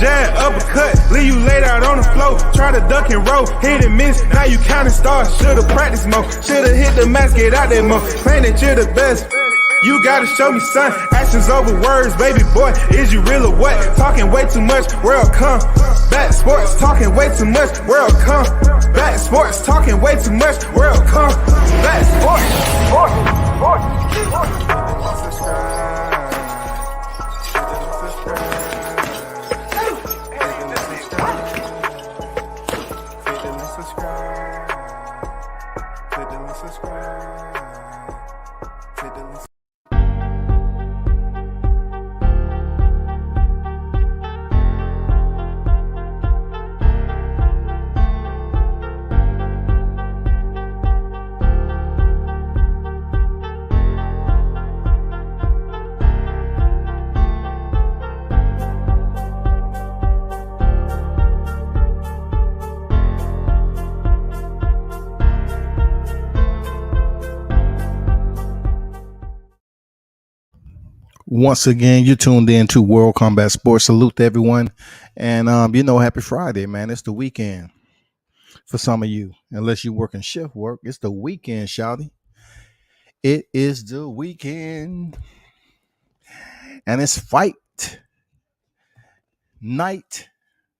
jab, uppercut, leave you laid out on the floor. Try to duck and roll, hit and miss, now you counting stars. Should've practiced more, should've hit the mask, get out there more. Claim that you're the best. You gotta show me, son. Actions over words, baby boy. Is you real or what? Talking way too much, world come. Back sports, talking way too much, world come. Back sports, talking way too much, world come. Back sports, Once again, you tuned in to World Combat Sports. Salute to everyone. And, happy Friday, man. It's the weekend for some of you. Unless you're working shift work, it's the weekend, shouty. It is the weekend. And it's fight night,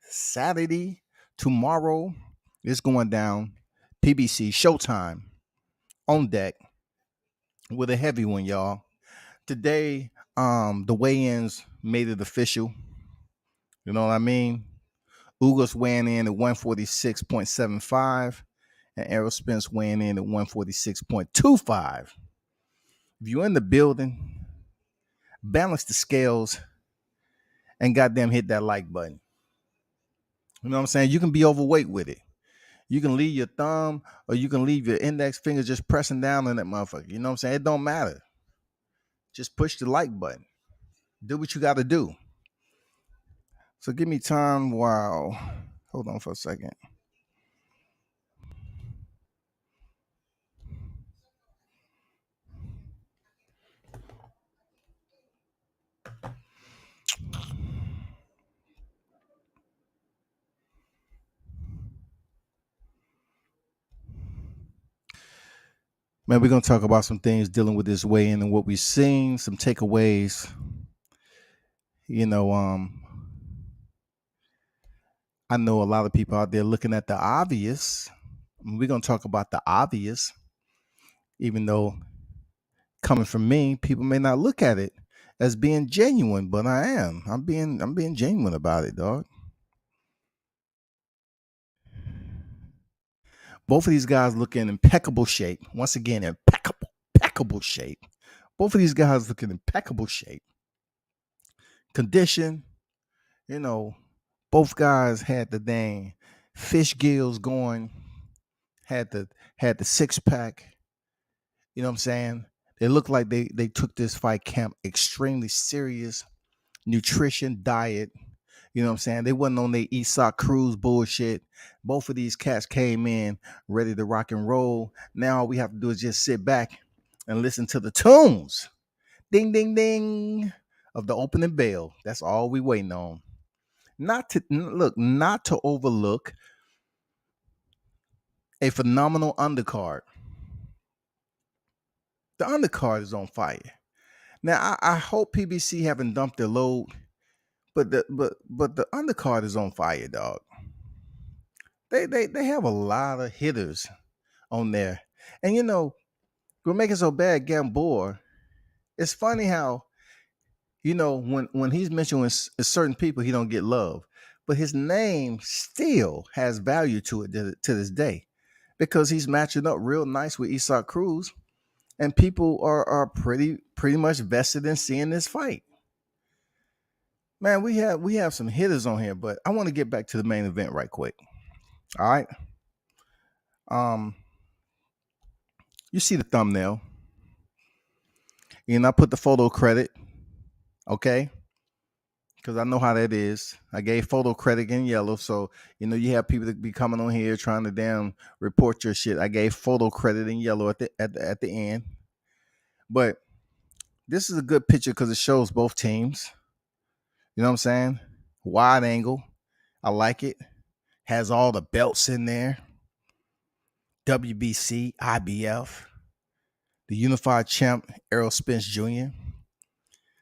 Saturday, tomorrow. It's going down. PBC, Showtime, on deck with a heavy one, y'all. Today, the weigh-ins made it official. You know what I mean? Ugas weighing in at 146.75 and Errol Spence weighing in at 146.25. If you're in the building, balance the scales and goddamn hit that like button. You know what I'm saying? You can be overweight with it. You can leave your thumb or you can leave your index finger just pressing down on that motherfucker. You know what I'm saying? It don't matter. Just push the like button. Do what you got to do. So give me time while... Hold on for a second. Man, we're going to talk about some things dealing with this weigh-in and what we've seen, some takeaways. I know a lot of people out there looking at the obvious. We're going to talk about the obvious, even though coming from me, people may not look at it as being genuine, but I am. I'm being genuine about it, dog. Both of these guys look in impeccable shape. Once again, impeccable shape. Both of these guys look in impeccable shape. Condition, both guys had the dang fish gills going, had the six pack. You know what I'm saying? They look like they took this fight camp extremely serious. Nutrition, diet. You know what I'm saying? They wasn't on their Esau Cruz bullshit. Both of these cats came in ready to rock and roll. Now all we have to do is just sit back and listen to the tunes. Ding, ding, ding of the opening bell. That's all we waiting on. Not to overlook a phenomenal undercard. The undercard is on fire. Now I hope PBC haven't dumped their load, but the undercard is on fire, dog. They have a lot of hitters on there, and we're making so bad. Gamboa. It's funny how when he's mentioning certain people, he don't get love, but his name still has value to it to this day because he's matching up real nice with Esau Cruz. And people are pretty much vested in seeing this fight. Man, we have some hitters on here, but I want to get back to the main event right quick. All right. You see the thumbnail. I put the photo credit. Okay. Because I know how that is. I gave photo credit in yellow. So, you have people that be coming on here trying to damn report your shit. I gave photo credit in yellow at the end. But this is a good picture because it shows both teams. You know what I'm saying? wide angle. I like it. Has all the belts in there. WBC, IBF, the unified champ, Errol Spence Jr.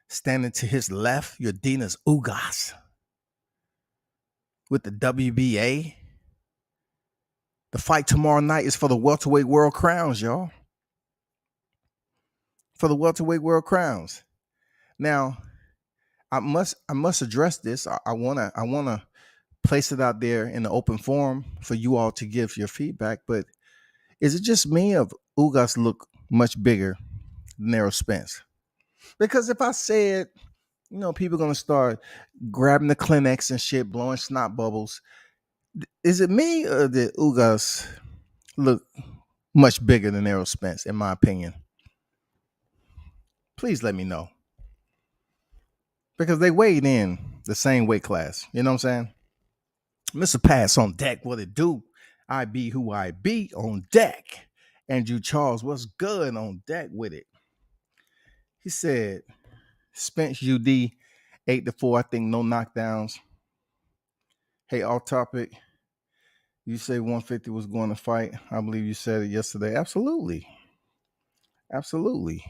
Standing to his left, Ugas Ugas with the WBA. The fight tomorrow night is for the welterweight world crowns, y'all. For the welterweight world crowns. Now, I must address this. I wanna place it out there in the open forum for you all to give your feedback. But is it just me or Ugas look much bigger than Errol Spence? Because if I said, people are gonna start grabbing the Kleenex and shit, blowing snot bubbles. Is it me or did Ugas look much bigger than Errol Spence, in my opinion? Please let me know. Because they weighed in the same weight class. You know what I'm saying? Mr. Pass on deck, what it do? I be who I be on deck. Andrew Charles, what's good on deck with it? He said, Spence UD 8-4. I think no knockdowns. Hey, off topic. You say 150 was going to fight. I believe you said it yesterday. Absolutely. Absolutely.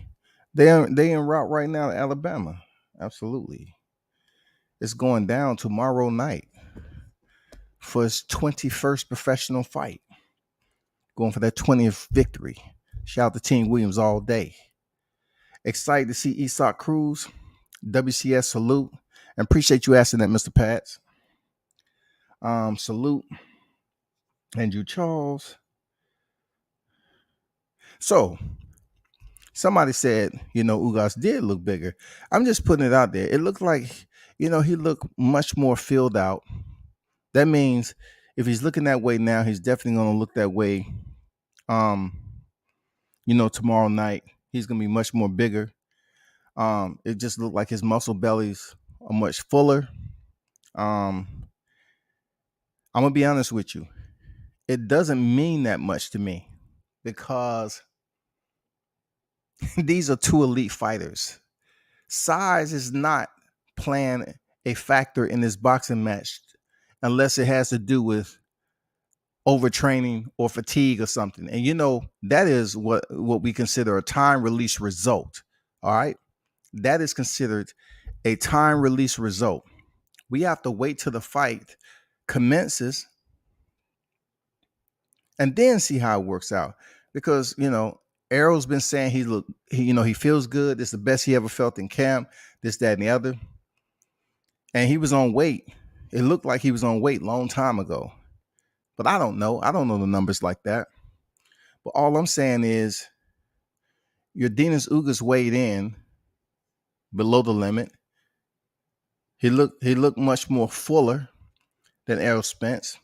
They en route right now to Alabama. Absolutely. It's going down tomorrow night for his 21st professional fight. Going for that 20th victory. Shout out to Team Williams all day. Excited to see Isak Cruz. WCS salute. And appreciate you asking that, Mr. Pats. Salute. Andrew Charles. So, somebody said, Ugas did look bigger. I'm just putting it out there. It looked like, he looked much more filled out. That means if he's looking that way now, he's definitely going to look that way. Tomorrow night, he's going to be much more bigger. It just looked like his muscle bellies are much fuller. I'm going to be honest with you. It doesn't mean that much to me because these are two elite fighters. Size is not playing a factor in this boxing match unless it has to do with overtraining or fatigue or something. And that is what we consider a time release result. All right. That is considered a time release result. We have to wait till the fight commences and then see how it works out. Because, Errol's been saying he feels good. It's the best he ever felt in camp, this, that, and the other. And he was on weight. It looked like he was on weight a long time ago. But I don't know. I don't know the numbers like that. But all I'm saying is Ugas Ugas weighed in below the limit. He looked much more fuller than Errol Spence.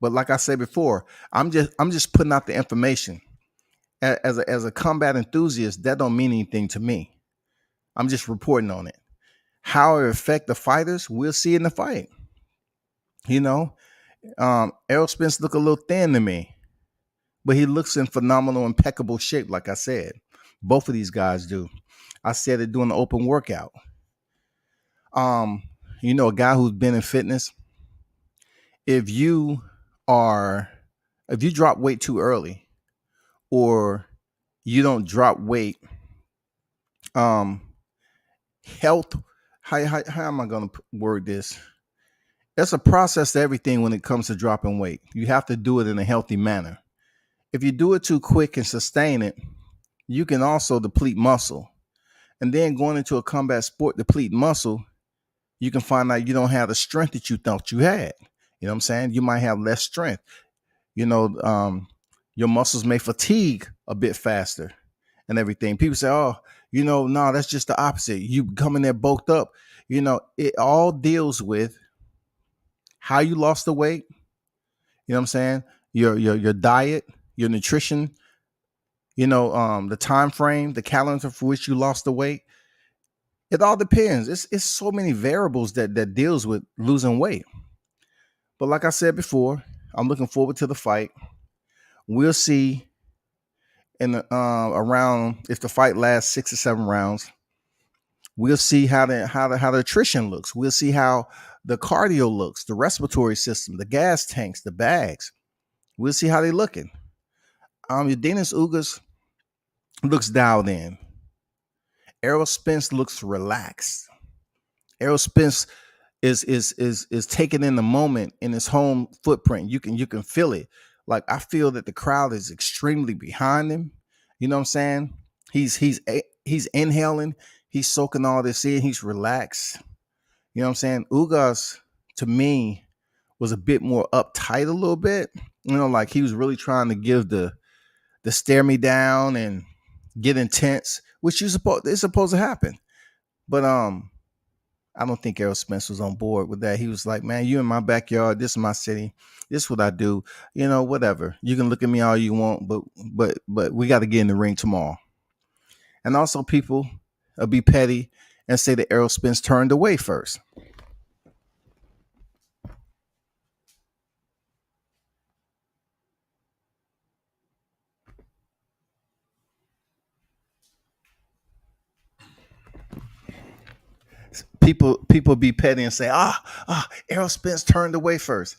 But like I said before, I'm just putting out the information. As a combat enthusiast, that don't mean anything to me. I'm just reporting on it. How it affect the fighters, we'll see in the fight. Errol Spence look a little thin to me, but he looks in phenomenal, impeccable shape. Like I said, both of these guys do. I said it during the open workout. A guy who's been in fitness. If you drop weight too early, or you don't drop weight, health. How am I going to word this? That's a process to everything when it comes to dropping weight. You have to do it in a healthy manner. If you do it too quick and sustain it, you can also deplete muscle. And then going into a combat sport, deplete muscle, you can find out you don't have the strength that you thought you had. You know what I'm saying? You might have less strength. Your muscles may fatigue a bit faster and everything. People say, no, that's just the opposite. You coming there bulked up. It all deals with how you lost the weight. You know what I'm saying? Your diet, your nutrition, the time frame, the calendar for which you lost the weight. It all depends. It's so many variables that deals with losing weight. But like I said before, I'm looking forward to the fight. We'll see around, if the fight lasts 6 or 7 rounds. We'll see how the attrition looks. We'll see how the cardio looks, the respiratory system, the gas tanks, the bags. We'll see how they looking. Dennis Ugas looks dialed in. Errol Spence looks relaxed. Errol Spence is taking in the moment in his home footprint. You can feel it. Like I feel that the crowd is extremely behind him. You know what I'm saying? He's inhaling. He's soaking all this in. He's relaxed. You know what I'm saying? Ugas to me was a bit more uptight a little bit. You know, like he was really trying to give the stare me down and get intense, which is supposed to happen. But I don't think Errol Spence was on board with that. He was like, man, you in my backyard. This is my city. This is what I do. You know, whatever. You can look at me all you want, but we got to get in the ring tomorrow. And also people will be petty and say that Errol Spence turned away first. People be petty and say, Errol Spence turned away first.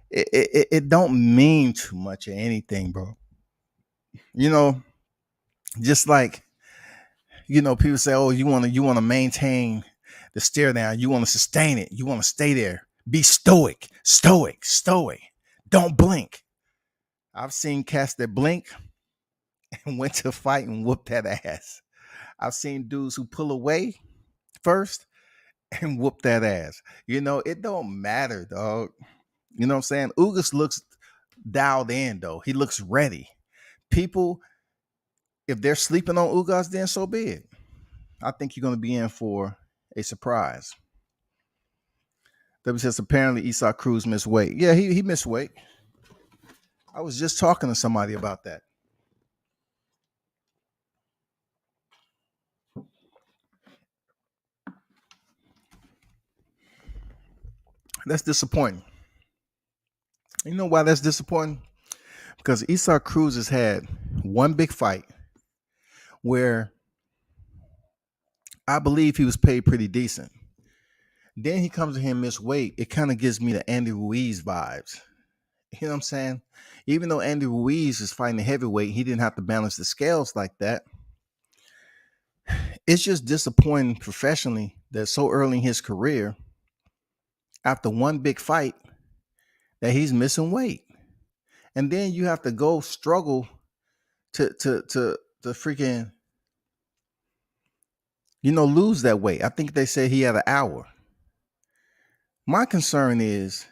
It don't mean too much of anything, bro. You know, just like people say, oh, you want to maintain the stare down, you want to sustain it, you want to stay there, be stoic. Don't blink. I've seen cats that blink and went to fight and whooped that ass. I've seen dudes who pull away first and whoop that ass. It don't matter, dog. You know what I'm saying? Ugas looks dialed in, though. He looks ready. People, if they're sleeping on Ugas, then so be it. I think you're going to be in for a surprise. W says apparently Esau Cruz missed weight. Yeah, he missed weight. I was just talking to somebody about that. That's disappointing. You know why that's disappointing? Because Esau Cruz has had one big fight where I believe he was paid pretty decent. Then he comes to him miss weight. It kind of gives me the Andy Ruiz vibes. You know what I'm saying? Even though Andy Ruiz is fighting a heavyweight, he didn't have to balance the scales like that. It's just disappointing professionally that so early in his career, after one big fight, that he's missing weight. And then you have to go struggle to freaking lose that weight. I think they said he had an hour. My concern is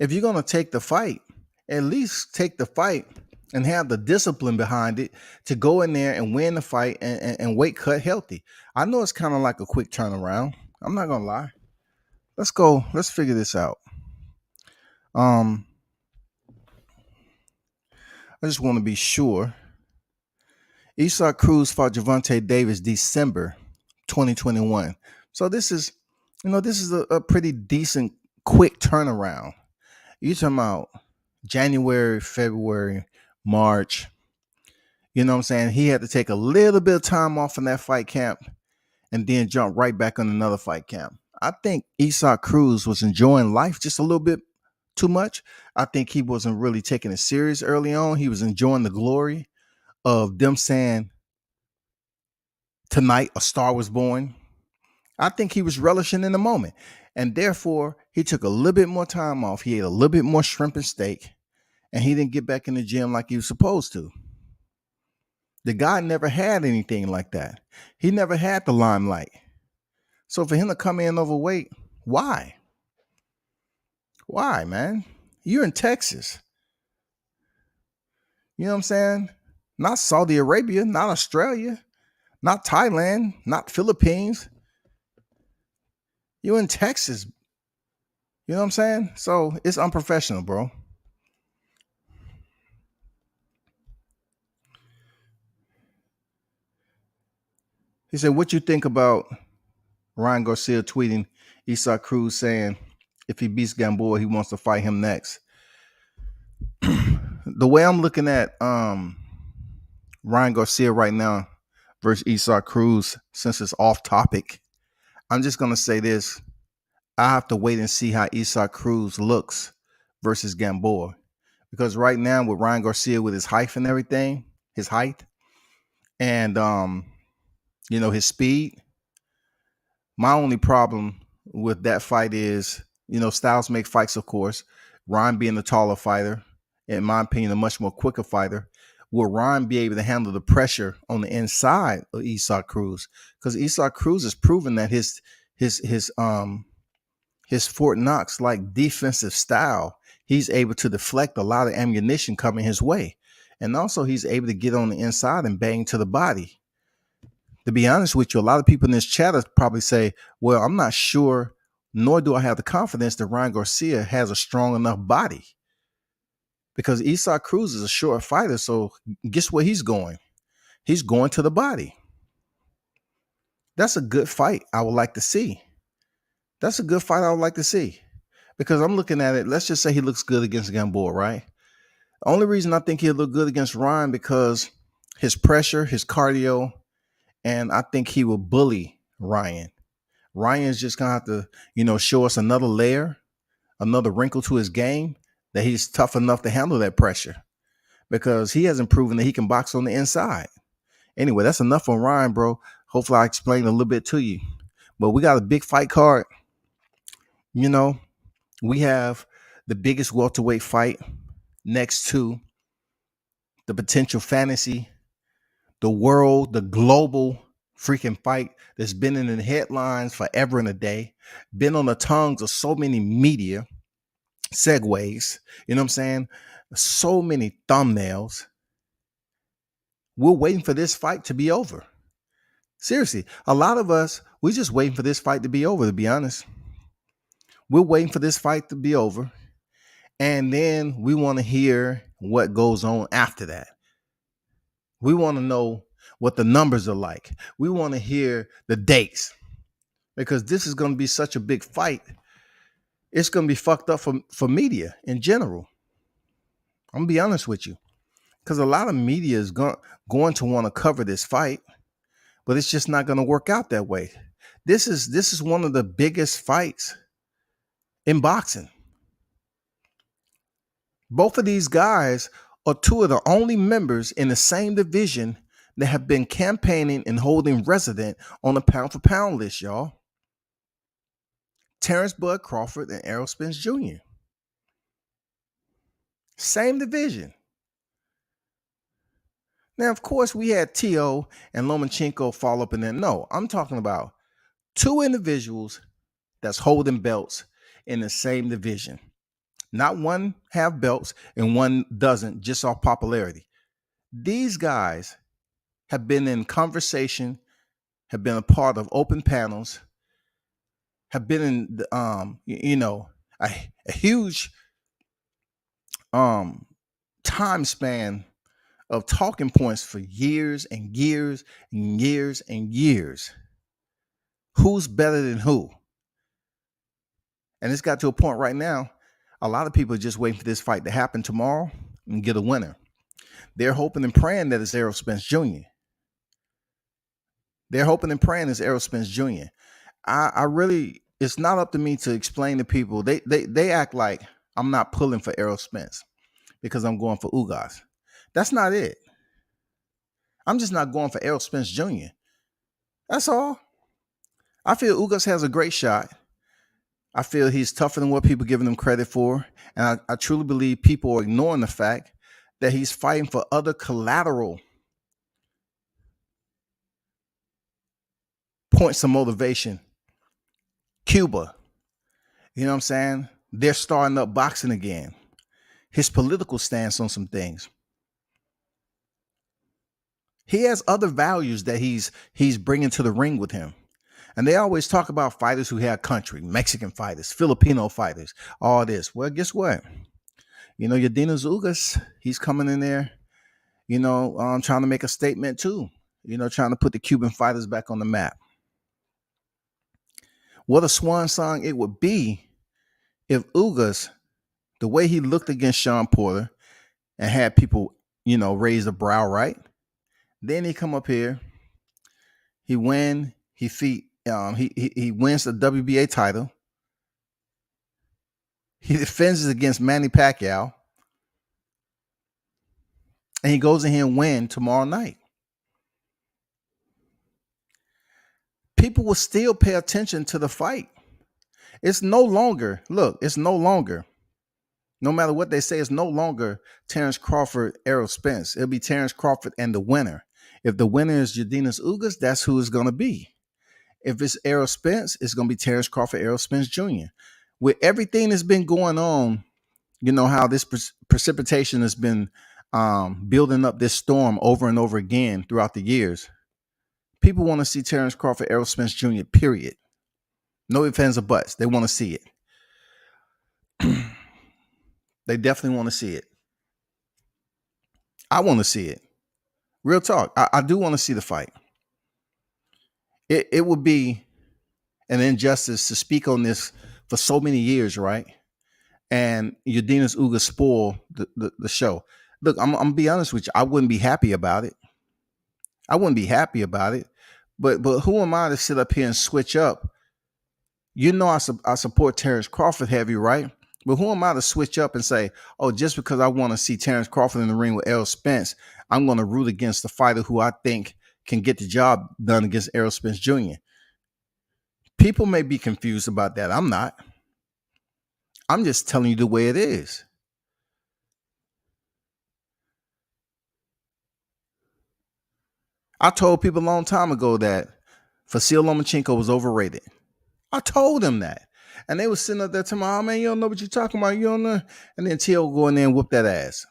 if you're going to take the fight, at least take the fight and have the discipline behind it to go in there and win the fight and weight cut healthy. I know it's kind of like a quick turnaround. I'm not going to lie. Let's go. Let's figure this out. I just want to be sure. Esau Cruz fought Gervonta Davis December 2021. So this is a pretty decent quick turnaround. You're talking about January, February, March. You know what I'm saying? He had to take a little bit of time off in that fight camp and then jump right back on another fight camp. I think Esau Cruz was enjoying life just a little bit too much. I think he wasn't really taking it serious early on. He was enjoying the glory of them saying, tonight a star was born. I think he was relishing in the moment. And therefore, he took a little bit more time off. He ate a little bit more shrimp and steak. And he didn't get back in the gym like he was supposed to. The guy never had anything like that. He never had the limelight. So for him to come in overweight, why? Why, man? You're in Texas. You know what I'm saying? Not Saudi Arabia, not Australia, not Thailand, not Philippines. You're in Texas. You know what I'm saying? So it's unprofessional, bro. He said, what you think about Ryan Garcia tweeting Esau Cruz saying if he beats Gamboa, he wants to fight him next? The way I'm looking at Ryan Garcia right now versus Esau Cruz, since it's off topic, I'm just going to say this. I have to wait and see how Isaac Cruz looks versus Gamboa. Because right now with Ryan Garcia with his height and everything, his height and his speed, my only problem with that fight is, styles make fights, of course. Ryan being the taller fighter, in my opinion, a much more quicker fighter. Will Ryan be able to handle the pressure on the inside of Isaac Cruz? Because Isaac Cruz has proven that his Fort Knox like defensive style, he's able to deflect a lot of ammunition coming his way. And also he's able to get on the inside and bang to the body. To be honest with you, a lot of people in this chat probably say, well, I'm not sure, nor do I have the confidence that Ryan Garcia has a strong enough body. Because Isaac Cruz is a short fighter, so guess where he's going? He's going to the body. That's a good fight I would like to see. That's a good fight I would like to see. Because I'm looking at it, let's just say he looks good against Gamboa, right? The only reason I think he'll look good against Ryan because his pressure, his cardio, and I think he will bully Ryan. Ryan's just going to have to, show us another layer, another wrinkle to his game, that he's tough enough to handle that pressure because he hasn't proven that he can box on the inside. Anyway, that's enough on Ryan, bro. Hopefully I explained a little bit to you. But we got a big fight card. We have the biggest welterweight fight next to the potential fantasy, the world, the global freaking fight that's been in the headlines forever and a day, been on the tongues of so many media, segues, you know what I'm saying? So many thumbnails. We're waiting for this fight to be over. Seriously, a lot of us, we're just waiting for this fight to be over, to be honest. We're waiting for this fight to be over. And then we want to hear what goes on after that. We want to know what the numbers are like. We want to hear the dates because this is going to be such a big fight. It's going to be fucked up for media in general. I'm going to be honest with you because a lot of media is going to want to cover this fight, but it's just not going to work out that way. This is one of the biggest fights in boxing. Both of these guys are two of the only members in the same division that have been campaigning and holding resident on the pound for pound list, y'all. Terrence Bud Crawford and Errol Spence Jr. Same division. Now, of course, we had T.O. and Lomachenko fall up in there. No, I'm talking about two individuals that's holding belts in the same division. Not one have belts and one doesn't, just off popularity. These guys have been in conversation, have been a part of open panels, have been in the, a huge time span of talking points for years and years and years and years. Who's better than who? And it's got to a point right now, a lot of people are just waiting for this fight to happen tomorrow and get a winner. They're hoping and praying that it's Errol Spence Jr. They're hoping and praying it's Errol Spence Jr. I really, it's not up to me to explain to people. They act like I'm not pulling for Errol Spence because I'm going for Ugas. That's not it. I'm just not going for Errol Spence Jr. That's all. I feel Ugas has a great shot. I feel he's tougher than what people are giving him credit for. And I truly believe people are ignoring the fact that he's fighting for other collateral points of motivation. Cuba, you know what I'm saying? They're starting up boxing again. His political stance on some things. He has other values that he's bringing to the ring with him. And they always talk about fighters who have country, Mexican fighters, Filipino fighters, all this. Well, guess what? Yadina's Ugas, he's coming in there, trying to make a statement too, trying to put the Cuban fighters back on the map. What a swan song it would be if Ugas, the way he looked against Sean Porter and had people, raise a brow, right? Then he come up here, he win, he wins the WBA title, He defends against Manny Pacquiao, and he goes in here and wins tomorrow night. People will still pay attention to the fight. It's no longer, no matter what they say, it's no longer Terrence Crawford, Errol Spence. It'll be Terrence Crawford and the winner. If the winner is Jordanis Ugas, that's who it's going to be. If it's Errol Spence, it's going to be Terrence Crawford, Errol Spence Jr. With everything that's been going on, you know how this precipitation has been building up this storm over and over again throughout the years. People want to see Terrence Crawford, Errol Spence Jr., period. No ifs, ands, or buts. They want to see it. They definitely want to see it. I want to see it. Real talk. I do want to see the fight. It would be an injustice to speak on this for so many years, right? And Jordanis Ugas spoil the show. Look, I'm gonna be honest with you. I wouldn't be happy about it. But who am I to sit up here and switch up? You know, I support Terrence Crawford heavy, right? But who am I to switch up and say, oh, just because I want to see Terrence Crawford in the ring with Errol Spence, I'm going to root against the fighter who I think can get the job done against Errol Spence Jr. People may be confused about that. I'm not. I'm just telling you the way it is. I told people a long time ago that Vasyl Lomachenko was overrated. I told them that. And they was sitting up there telling me, oh, man, you don't know what you're talking about. You don't know. And then T.O. go in there and whoop that ass.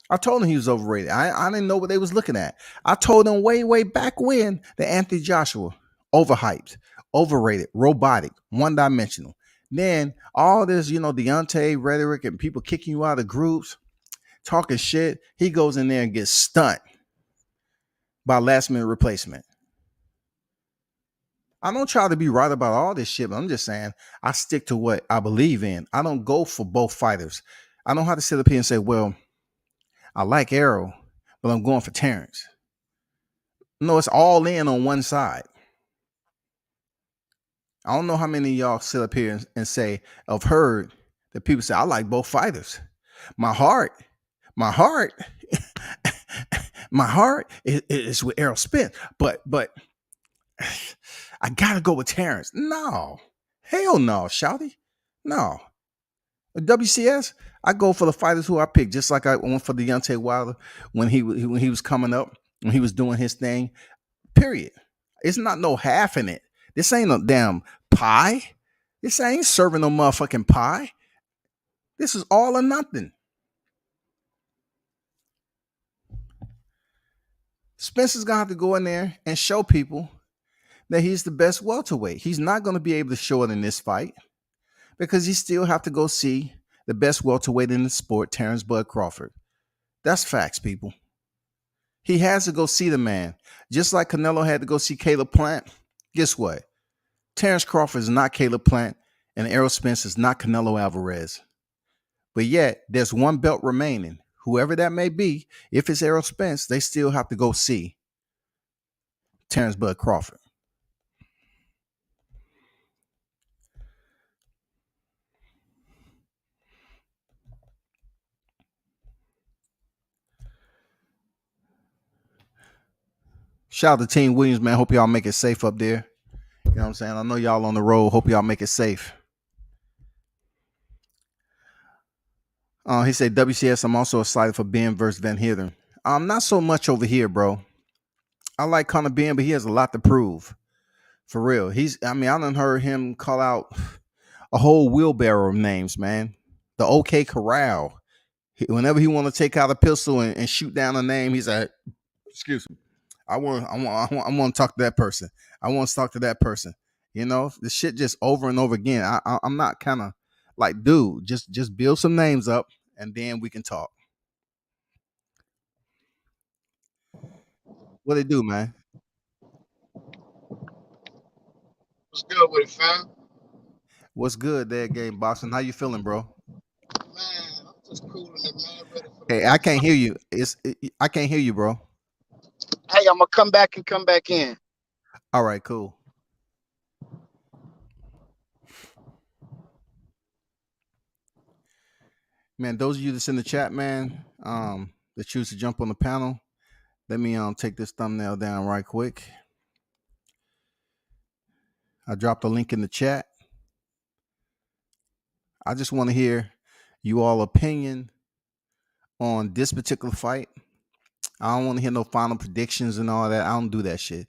I told him he was overrated. I didn't know what they was looking at. I told them way back when that Anthony Joshua, overhyped, overrated, robotic, one-dimensional. Then all this, Deontay rhetoric and people kicking you out of groups, talking shit. He goes in there and gets stunned by last-minute replacement. I don't try to be right about all this shit, but I'm just saying I stick to what I believe in. I don't go for both fighters. I don't have to sit up here and say, well, I like Errol, but I'm going for Terrence. No, it's all in on one side. I don't know how many of y'all sit up here and say, I've heard that people say, I like both fighters. My heart my heart is with Errol Spence, but I gotta go with Terrence. No, hell no, shouty, no. WCS, I go for the fighters who I pick, just like I went for Deontay Wilder when he was coming up, when he was doing his thing. Period. It's not no half in it. This ain't no damn pie. This ain't serving no motherfucking pie. This is all or nothing. Spencer's gonna have to go in there and show people that he's the best welterweight. He's not gonna be able to show it in this fight because he still have to go see the best welterweight in the sport, Terrence Bud Crawford. That's facts, people. He has to go see the man. Just like Canelo had to go see Caleb Plant. Guess what? Terrence Crawford is not Caleb Plant, and Errol Spence is not Canelo Alvarez. But yet, there's one belt remaining. Whoever that may be, if it's Errol Spence, they still have to go see Terrence Bud Crawford. Shout out to Team Williams, man. Hope y'all make it safe up there. You know what I'm saying? I know y'all on the road. Hope y'all make it safe. He said, WCS, I'm also excited for Ben versus Van Heerden. Not so much over here, bro. I like Conor Ben, but he has a lot to prove. For real. I done heard him call out a whole wheelbarrow of names, man. The OK Corral. Whenever he want to take out a pistol and shoot down a name, he's like, excuse me. I want to talk to that person. I want to talk to that person. You know, the shit just over and over again. I'm not kind of like, dude, just build some names up and then we can talk. What they do, man? What's good with it, fam? What's good there, Game Boxing? How you feeling, bro? Man, I'm just cooling it, man. Ready for the Hey, I fight. can't hear you. I can't hear you, bro. Hey, I'm gonna come back and come back in. All right, cool. Man, those of you that's in the chat, man, that choose to jump on the panel, let me take this thumbnail down right quick. I dropped a link in the chat. I just want to hear you all opinion on this particular fight. I don't want to hear no final predictions and all that. I don't do that shit.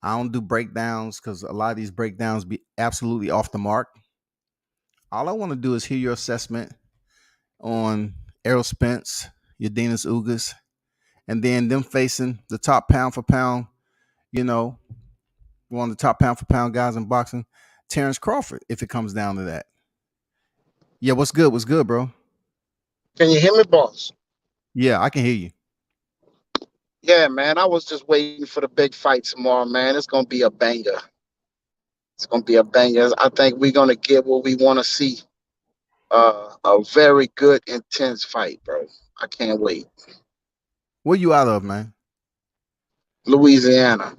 I don't do breakdowns because a lot of these breakdowns be absolutely off the mark. All I want to do is hear your assessment on Errol Spence, Yadina's Ugas, and then them facing the top pound for pound, you know, one of the top pound for pound guys in boxing, Terrence Crawford, if it comes down to that. Yeah, what's good? What's good, bro? Can you hear me, boss? Yeah, I can hear you. Yeah, man. I was just waiting for the big fight tomorrow, man. It's gonna be a banger. It's gonna be a banger. I think we're gonna get what we want to see. A very good, intense fight, bro. I can't wait. Where you out of, man? Louisiana.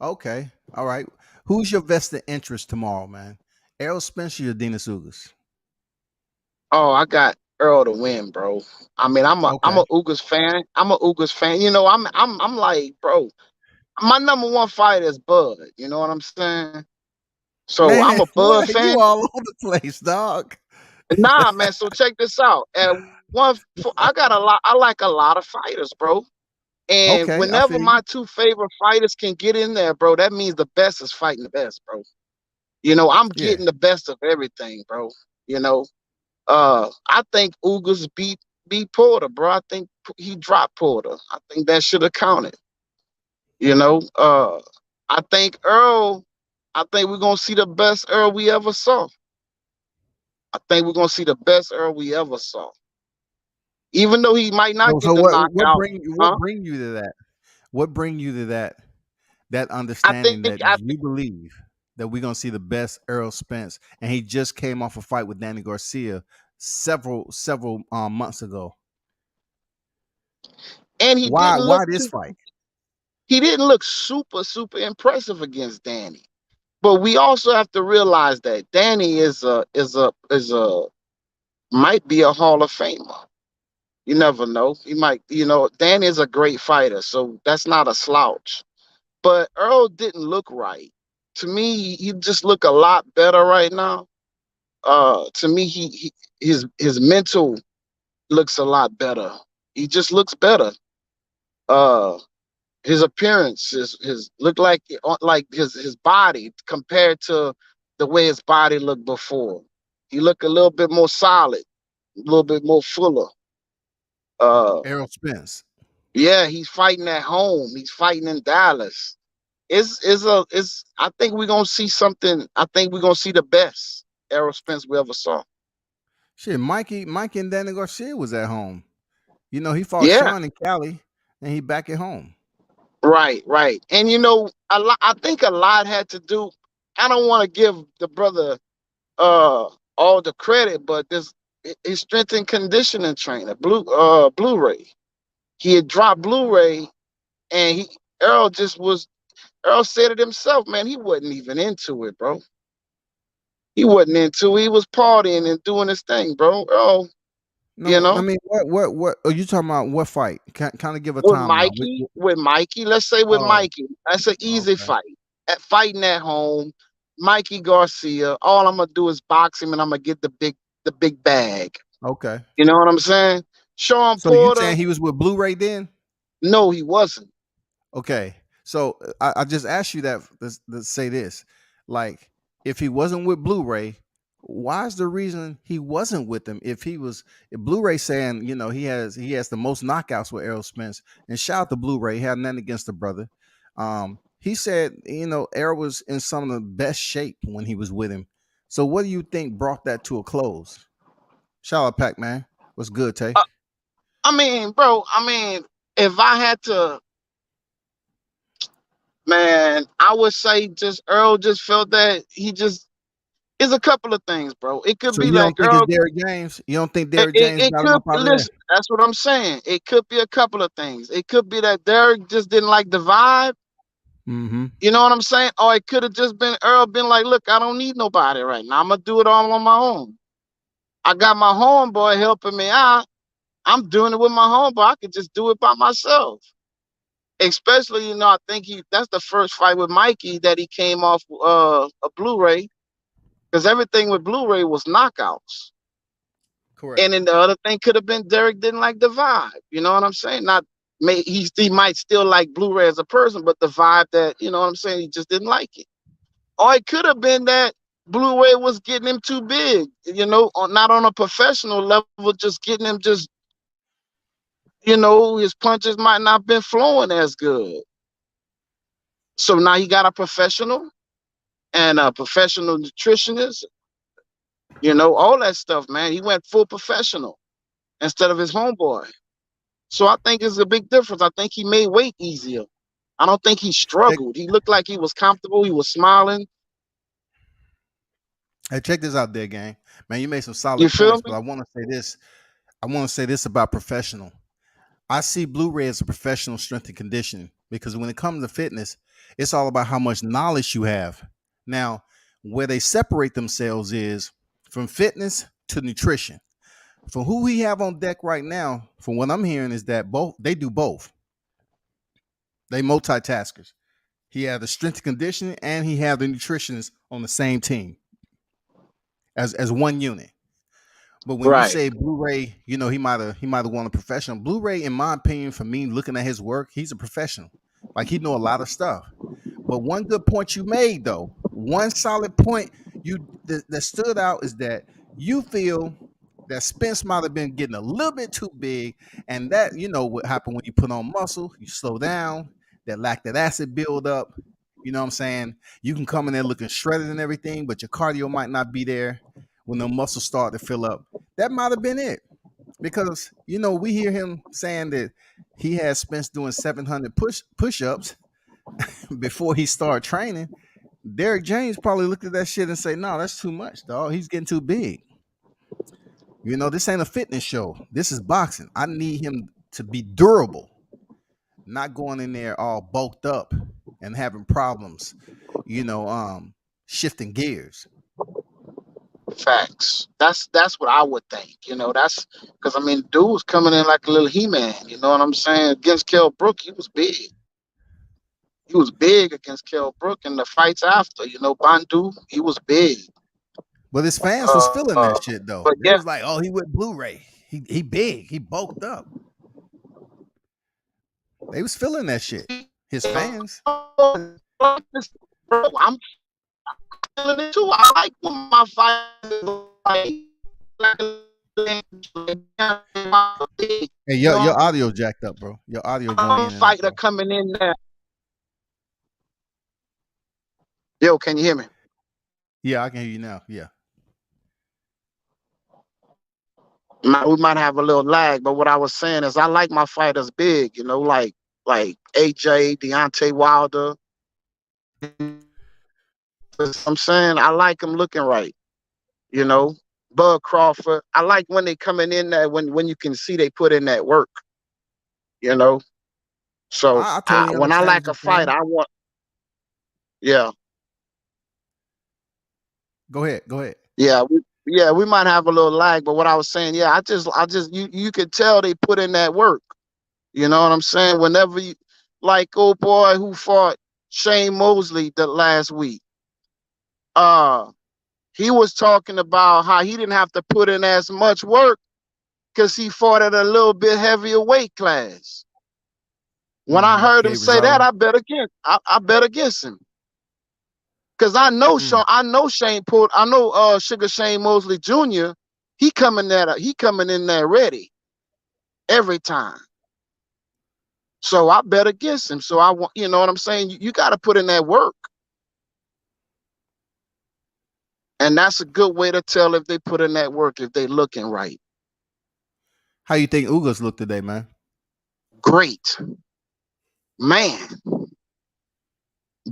Okay. All right. Who's your vested interest tomorrow, man? Errol Spence or Yadina Ugas? Oh, I got Earl to win, bro. I mean, I'm Okay. a Ugas fan. I'm a Ugas fan. You know, I'm like, bro, my number one fighter is Bud. You know what I'm saying? So I'm Man, a Bud what fan. you all over the place, dog? Nah, man. So check this out. I got a lot. I like a lot of fighters, bro. And Okay, I whenever feel you. my two favorite fighters can get in there, bro, that means the best is fighting the best, bro. You know, I'm Yeah. getting the best of everything, bro. You know, I think Ugas beat Porter, bro. I think he dropped Porter. I think that should have counted. You know, I think Earl. I think we're gonna see the best Earl we ever saw. I think we're gonna see the best Earl we ever saw. Even though he might not So, get so the what knockout, what huh? bring you to that? What bring you to that I understanding think that I you believe that we're gonna see the best Errol Spence, and he just came off a fight with Danny Garcia several months ago. and he Why didn't look this too. fight? He didn't look super impressive against Danny. But we also have to realize that Danny is a might be a Hall of Famer. You never know. He might, Danny is a great fighter, so that's not a slouch. But Earl didn't look right. To me, he just look a lot better right now. To me, his mental looks a lot better. He just looks better. Uh, his appearance, his look like his body compared to the way his body looked before. He looked a little bit more solid, a little bit more fuller. Uh, Errol Spence. yeah, he's fighting at home. He's fighting in Dallas. It's I think we're gonna see something. I think we're gonna see the best Errol Spence we ever saw. Shit, Mikey and Danny Garcia was at home. You know, he fought Yeah, Sean in Cali, and he back at home. right. And a lot. I think a lot had to do. I don't want to give the brother uh all the credit, but this his strength and conditioning trainer, Blu-ray. He had dropped Blu-ray, and Earl said it himself, man. He wasn't even into it, bro. He wasn't into it. He was partying and doing his thing, bro. Earl, you No, I know, mean, what are you talking about? What fight? Kind of give a with timeline. Mikey, with Mikey, let's say with Oh, Mikey, that's an easy okay, fight. At fighting at home, Mikey Garcia. All I'm gonna do is box him, and I'm gonna get the big bag. okay. You know what I'm saying? Sean So you Porter, saying he was with Blu-ray then? no, he wasn't. Okay. So I just asked you that to say this. Like, if he wasn't with Blu-ray, why is the reason he wasn't with them? If Blu-ray saying, he has the most knockouts with Errol Spence, and shout out to Blu-ray, he had nothing against the brother. He said, Errol was in some of the best shape when he was with him. So what do you think brought that to a close? Shout out Pac Man. What's good, Tay? I mean, bro. If I had to, man, I would say just Earl just felt that he just is a couple of things, bro. It could So be you don't like think it's Earl. Derrick James? You don't think It, Derrick it, James it got him could up out of there? listen. That's what I'm saying. It could be a couple of things. It could be that Derek just didn't like the vibe. Mm-hmm. You know what I'm saying? Or it could have just been Earl been like, look, I don't need nobody right now. I'm gonna do it all on my own. I got my homeboy helping me out. I'm doing it with my homeboy. I could just do it by myself. Especially, I think that's the first fight with Mikey that he came off a Blu-ray, because everything with Blu-ray was knockouts. Correct. And then the other thing could have been Derek didn't like the vibe. You know what I'm saying? Not he might still like Blu-ray as a person, but the vibe that, you know what I'm saying, he just didn't like it. Or it could have been that Blu-ray was getting him too big, not on a professional level, just getting him his punches might not been flowing as good. So now he got a professional and a professional nutritionist, all that stuff, man. He went full professional instead of his homeboy. So I think it's a big difference. I think he made weight easier. I don't think he Hey, struggled. He looked like he was comfortable. He was smiling. hey, check this out, there, gang. Man, you made some You solid feel points, but me? I want to say this. I want to say this about professional. I see Blu-ray as a professional strength and conditioning because when it comes to fitness, it's all about how much knowledge you have. Now, where they separate themselves is from fitness to nutrition. From who we have on deck right now, from what I'm hearing, is that both they do both. They multitaskers. He had the strength and conditioning and he had the nutritionist on the same team as one unit. But when you Right. say Blu-ray, he might have won a professional. Blu-ray, in my opinion, for me, looking at his work, he's a professional. Like he know a lot of stuff. But one good point you made, though, one solid point that stood out is that you feel that Spence might have been getting a little bit too big, and that what happened when you put on muscle, you slow down, that lactic acid build up. You know what I'm saying? You can come in there looking shredded and everything, but your cardio might not be there when the muscles start to fill up. That might have been it. Because we hear him saying that he had Spence doing 700 push-ups before he started training. Derek James probably looked at that shit and say, "No, that's too much, dog. He's getting too big." This ain't a fitness show. This is boxing. I need him to be durable, not going in there all bulked up and having problems, shifting gears. Facts. That's what I would think. That's because dude was coming in like a little He-Man. You know what I'm saying? Against Kell Brook, he was big. He was big against Kell Brook in the fights after. Bandu, he was big. But his fans was Uh, feeling that shit though. but They yeah, was like, "Oh, he went Blu-ray. He big. He bulked up." They was feeling that shit. His fans. I'm feeling it too. I like when my fighters Hey, you your know, audio jacked up, bro. Your audio going in and out, fighter bro. coming in there. Yo, can you hear me? Yeah, I can hear you now. Yeah. We might have a little lag, but what I was saying is I like my fighters big, like AJ, Deontay Wilder. I'm saying I like them looking right, you know. Bud Crawford. I like when they coming in there when you can see they put in that work, you know. No, So I totally when I understand what like you're a fight, saying. I want, yeah, Go ahead. Go ahead. we might have a little lag, but what I was saying, yeah, I just you could tell they put in that work. You know what I'm saying? Whenever you, like old boy who fought Shane Mosley the last week, uh, he was talking about how he didn't have to put in as much work because he fought at a little bit heavier weight class. When I Mm-hmm. heard him Gabe say that, Rosado. I bet against him. Cause I know Mm. I know Sugar Shane Mosley Jr. He coming in there ready every time. So I bet against him. So I want, you know what I'm saying? You got to put in that work. And that's a good way to tell if they put in that work, if they looking right. How you think Ugas look today, man? Great. Man,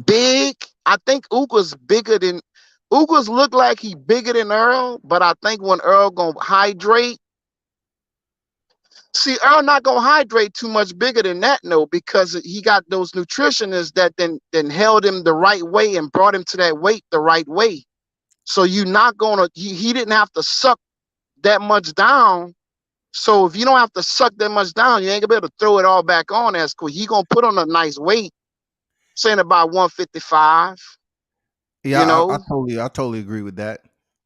big. I think Ugas look like he bigger than Earl, but I think when Earl gonna hydrate, see, Earl not gonna hydrate too much bigger than that, no, because he got those nutritionists that then held him the right way and brought him to that weight the right way. So you not gonna he didn't have to suck that much down. So if you don't have to suck that much down, you ain't gonna be able to throw it all back on as quick. He gonna put on a nice weight, saying about 155. Yeah, You I know, totally agree with that.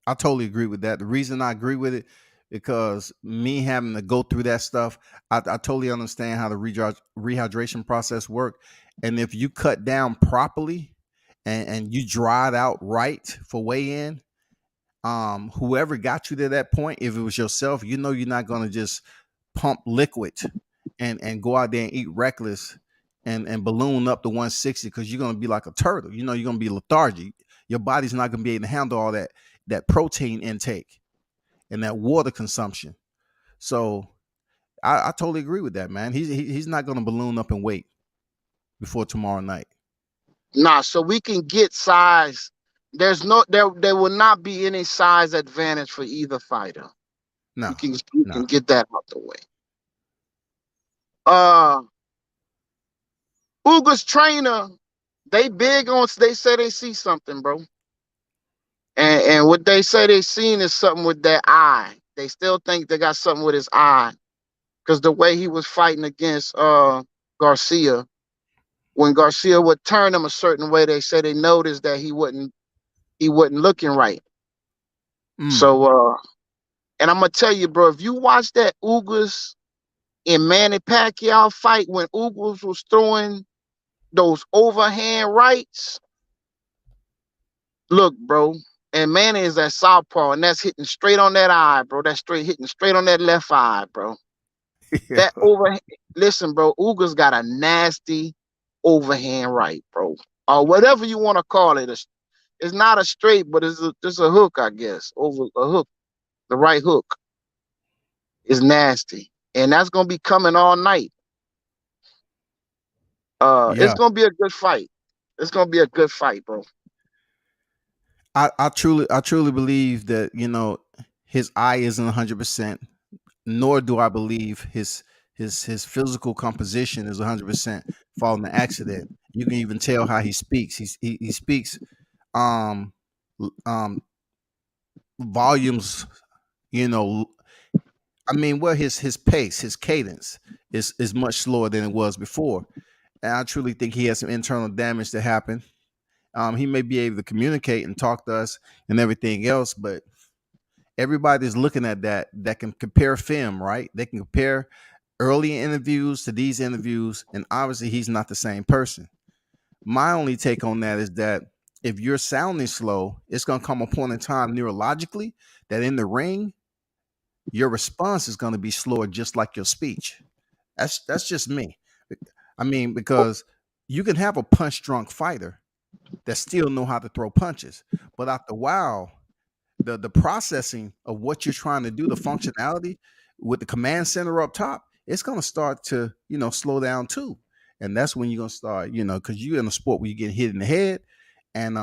I totally agree with that. The reason I agree with it because me having to go through that stuff, I totally understand how the rehydration process work. And if you cut down properly and you dry it out right for weigh in, whoever got you to that point, if it was yourself, you know you're not gonna just pump liquid and go out there and eat reckless and balloon up to 160 because you're gonna be like a turtle. You know, you're gonna be lethargic. Your body's not gonna be able to handle all that protein intake and that water consumption. So I totally agree with that, man. He's not gonna balloon up and weight before tomorrow night. nah. So we can get size. There will not be any size advantage for either fighter. No, You can no. get that out the way. Uh, Ugas trainer, they say they see something, bro. And what they say they seen is something with that eye. They still think they got something with his eye. Because the way he was fighting against Garcia, when Garcia would turn him a certain way, they said they noticed that he wasn't looking right. Mm. So and I'm gonna tell you, bro, if you watch that Ugas and Manny Pacquiao fight when Ugas was throwing those overhand rights, look, bro, and Manny is that southpaw, and that's hitting straight on that eye, bro. That's straight hitting straight on that left eye, bro. Yeah, That overhand. Listen, bro, Ugas got a nasty overhand right, bro, or whatever you want to call it. It's not a straight, but it's a hook, I guess. Over a hook, the right hook is nasty, and that's gonna be coming all night. It's yeah. gonna be a good fight. It's gonna be a good fight, bro. I truly believe that his eye isn't 100%. Nor do I believe his physical composition is 100% following the accident. You can even tell how he speaks. He speaks um um volumes. You know, I mean, well, his pace, his cadence is much slower than it was before, and I truly think he has some internal damage that happened. He may be able to communicate and talk to us and everything else, but everybody's looking at that can compare film, right? They can compare early interviews to these interviews, and obviously he's not the same person. My only take on that is that if you're sounding slow, it's going to come a point in time neurologically that in the ring, your response is going to be slower, just like your speech. That's just me. I mean, because you can have a punch drunk fighter that still know how to throw punches, but after a while, the processing of what you're trying to do, the functionality with the command center up top, it's going to start to slow down too, and that's when you're going to start because you're in a sport where you get hit in the head, and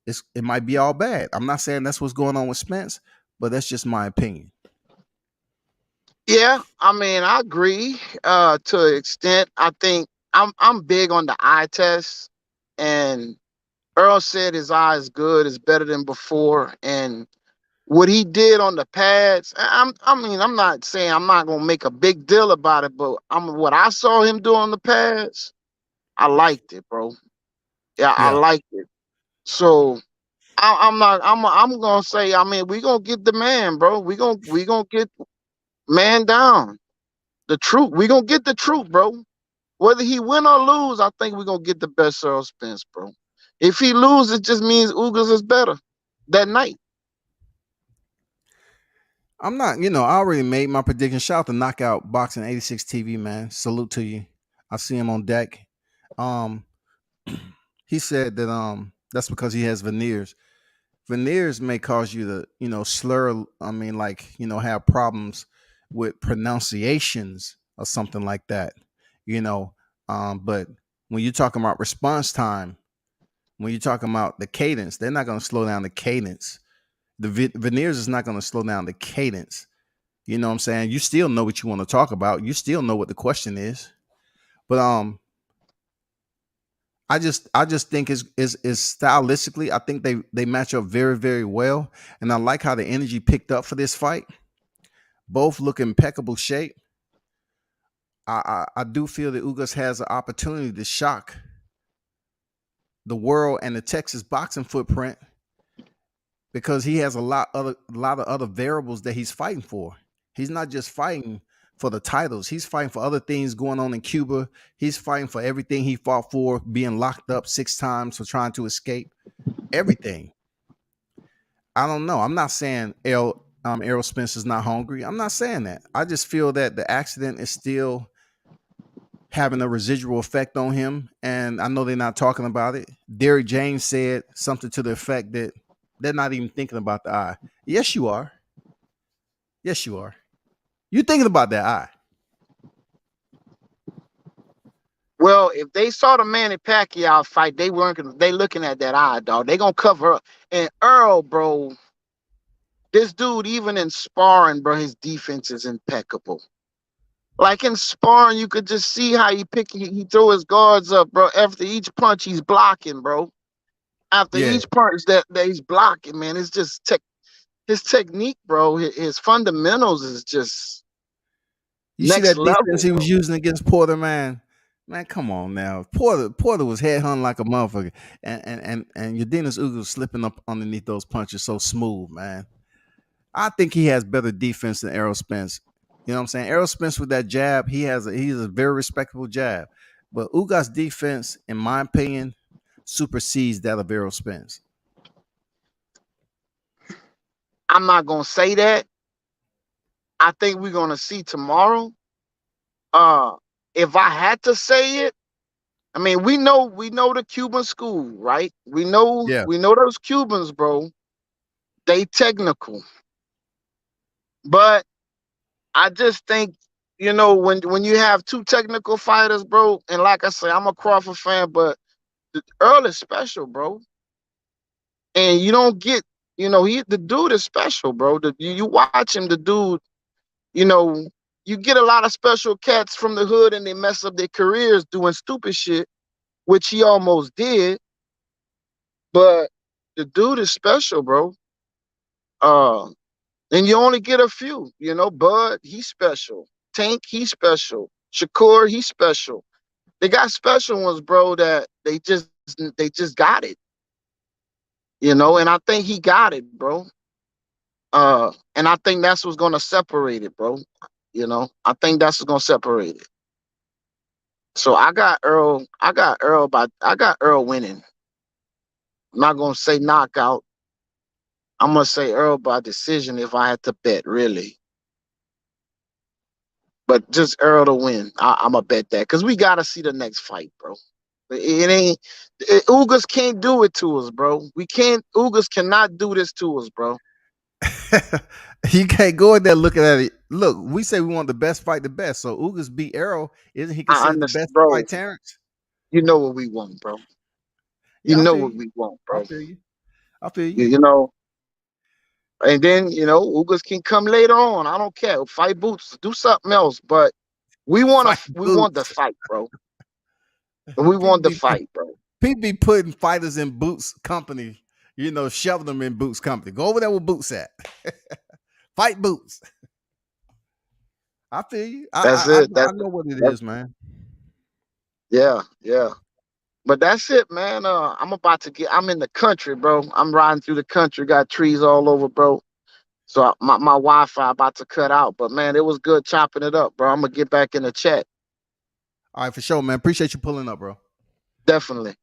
it might be all bad. I'm not saying that's what's going on with Spence, but that's just my opinion. Yeah, I mean, I agree to an extent. I think I'm big on the eye test, and Earl said his eye is good, is better than before, and what he did on the pads. I'm not saying I'm not gonna make a big deal about it, but what I saw him do on the pads, I liked it, bro. Yeah, I Yeah, liked it. So I'm not. I'm gonna say. I mean, we gonna get the man, bro. We gonna get man down. The truth. We gonna get the truth, bro. Whether he win or lose, I think we gonna get the best Earl Spence, bro. If he loses, it just means Ugas is better that night. I'm not. I already made my prediction. Shout out to Knockout Boxing 86 TV, man. Salute to you. I see him on deck. Um, he said that that's because he has veneers. Veneers may cause you to slur, I mean, like have problems with pronunciations or something like that, you know but when you're talking about response time, when you're talking about the cadence, they're not going to slow down the cadence. The veneers is not going to slow down the cadence. You know what I'm saying? You still know what you want to talk about, you still know what the question is, but I just think is stylistically, I think they match up very, very well. And I like how the energy picked up for this fight. Both look impeccable shape. I do feel that Ugas has an opportunity to shock the world and the Texas boxing footprint because he has a lot of other variables that he's fighting for. He's not just fighting for the titles. He's fighting for other things going on in Cuba. He's fighting for everything he fought for, being locked up 6 times for trying to escape. Everything. I don't know. I'm not saying Errol Spence is not hungry. I'm not saying that. I just feel that the accident is still having a residual effect on him. And I know they're not talking about it. Derrick James said something to the effect that they're not even thinking about the eye. Yes, you are. Yes, you are. You're thinking about that eye. Well, if they saw the Manny Pacquiao fight, they weren't gonna, they looking at that eye, dog. They gonna cover up. And Earl, bro, this dude, even in sparring, bro, his defense is impeccable. Like in sparring, you could just see how he throw his guards up, bro. After each punch, he's blocking, bro. After Yeah. each punch that he's blocking, man, it's just his technique, bro. His fundamentals is just You see next that defense level, he was bro. using against Porter, man. Man, come on now. Porter was headhunting like a motherfucker. And Udenis Ugas was slipping up underneath those punches so smooth, man. I think he has better defense than Errol Spence. You know what I'm saying? Errol Spence with that jab, he's a very respectable jab. But Ugas defense, in my opinion, supersedes that of Errol Spence. I'm not gonna say that. I think we're gonna see tomorrow. Uh, if I had to say it, I mean, we know the Cuban school, right? Yeah. We know those Cubans, bro. They technical, but I just think when you have two technical fighters, bro, and like I say, I'm a Crawford fan, but Earl is special, bro, and you don't get, the dude is special, bro. You watch him, the dude, you know, you get a lot of special cats from the hood and they mess up their careers doing stupid shit, which he almost did, but the dude is special, bro. Uh, and you only get a few, Bud, he's special. Tank, he's special. Shakur, he's special. They got special ones, bro, that they just got it, and I think he got it, bro. And I think that's what's gonna separate it, bro. I think that's what's gonna separate it. So I got Earl winning. I'm not gonna say knockout. I'm gonna say Earl by decision if I had to bet, really. But just Earl to win. I'm gonna bet that because we gotta see the next fight, bro. It ain't Ugas can't do it to us, bro. We can't. Ugas cannot do this to us, bro. You can't go in there looking at it. Look, we say we want the best fight the best. So Ugas beat Errol. Isn't he I considered the best understand, to bro. fight Terrence? You know what we want, bro. You Yeah, I know feel what you. we want, I bro. feel you. I feel you. You know, and then Ugas can come later on. I don't care. Fight Boots, do something else, but Fight we want the boots. fight, bro. We People want the be fight, bro. people be putting fighters in Boots company, shoving them in Boots company. Go over there with Boots at. Fight Boots. I feel you. That's I it. know I That's know what it that's is, man. yeah, yeah. But that's it, man. I'm in the country, bro. I'm riding through the country, got trees all over, bro. So my Wi-Fi about to cut out. But man, it was good chopping it up, bro. I'm gonna get back in the chat. All right, for sure, man. Appreciate you pulling up, bro. Definitely.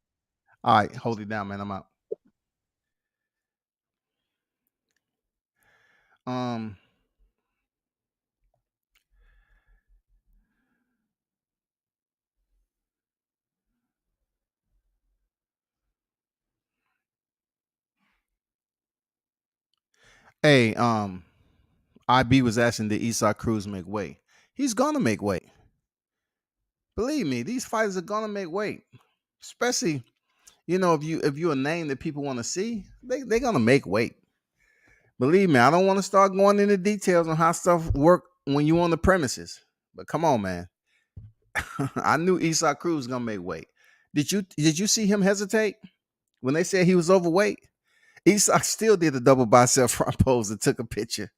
All right, hold it down, man. I'm out. Um, hey, IB was asking did Esau Cruz make weight? He's gonna make weight. Believe me, these fighters are gonna make weight. Especially, if you're a name that people want to see, they're gonna make weight. Believe me, I don't want to start going into details on how stuff work when you on the premises. But come on, man. I knew Esau Cruz was gonna make weight. Did you see him hesitate when they said he was overweight? Esau still did a double bicep front pose and took a picture.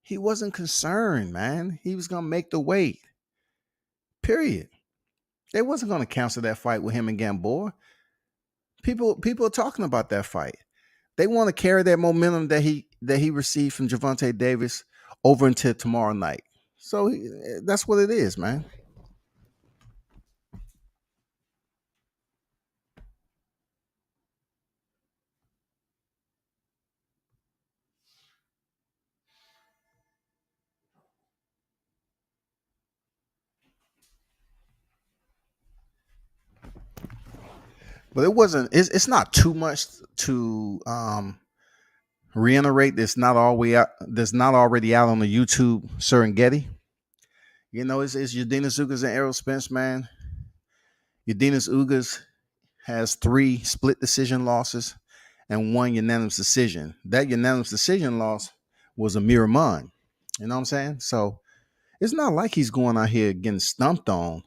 He wasn't concerned, man. He was gonna make the weight. Period. They wasn't gonna cancel that fight with him and Gamboa. People are talking about that fight. They want to carry that momentum that he received from Gervonta Davis over until tomorrow night. So that's what it is, man. But it wasn't. It's not too much to reiterate. That's not all way out. That's not already out on the YouTube Serengeti. You know, it's Udenis Ugas and Errol Spence, man. Udenis Ugas has 3 split decision losses and 1 unanimous decision. That unanimous decision loss was a Miramon. You know what I'm saying? So it's not like he's going out here getting stumped on,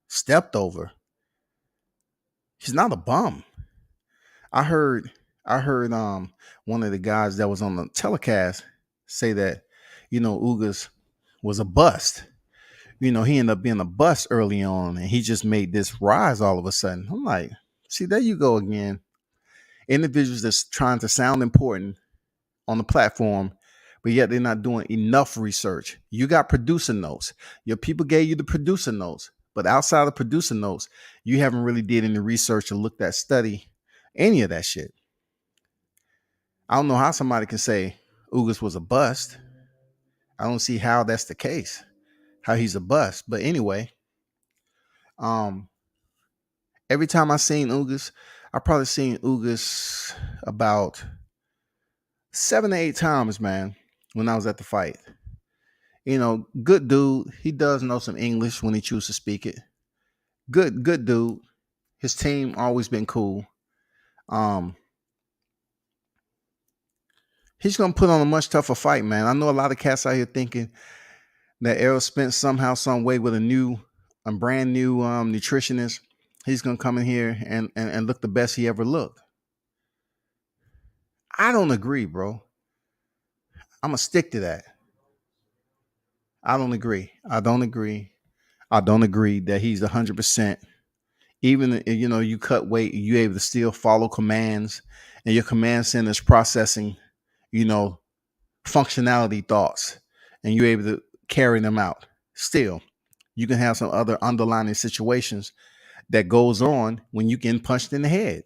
stepped over. He's not a bum. I heard one of the guys that was on the telecast say that, Ugas was a bust. He ended up being a bust early on and he just made this rise all of a sudden. I'm like, see, there you go again. Individuals that's trying to sound important on the platform, but yet they're not doing enough research. You got producer notes. Your people gave you the producer notes, but outside of producer notes, you haven't really did any research or looked at study any of that shit. I don't know how somebody can say Ugas was a bust. I don't see how that's the case, how he's a bust. But anyway, every time I seen Ugas, I probably seen Ugas about 7 to 8 times, man, when I was at the fight. Good dude. He does know some English when he chooses to speak it. Good dude. His team always been cool. He's gonna put on a much tougher fight, man. I know a lot of cats out here thinking that Errol Spence somehow, some way, with a brand new nutritionist, he's gonna come in here and look the best he ever looked. I don't agree, bro. I'm gonna stick to that. I don't agree. I don't agree that he's 100%. Even you cut weight, you able to still follow commands, and your command center is processing, functionality thoughts, and you're able to carry them out. Still, you can have some other underlying situations that goes on when you get punched in the head.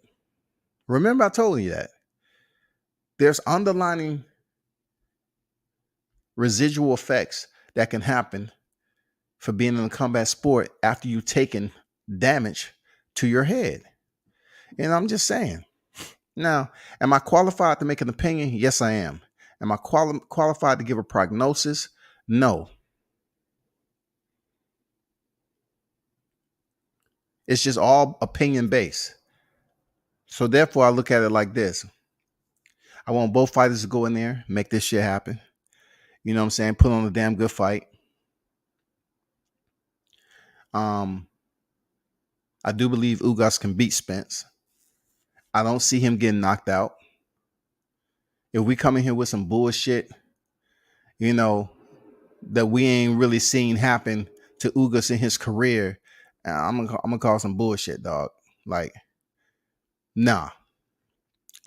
Remember, I told you that there's underlying residual effects that can happen for being in a combat sport after you've taken damage to your head. And I'm just saying. Now, am I qualified to make an opinion? Yes, I am. Am I qualified to give a prognosis? No. It's just all opinion based. So therefore, I look at it like this. I want both fighters to go in there, make this shit happen. You know what I'm saying? Put on a damn good fight. I do believe Ugas can beat Spence. I don't see him getting knocked out. If we come in here with some bullshit, that we ain't really seen happen to Ugas in his career, I'm gonna call some bullshit, dog. Like, nah,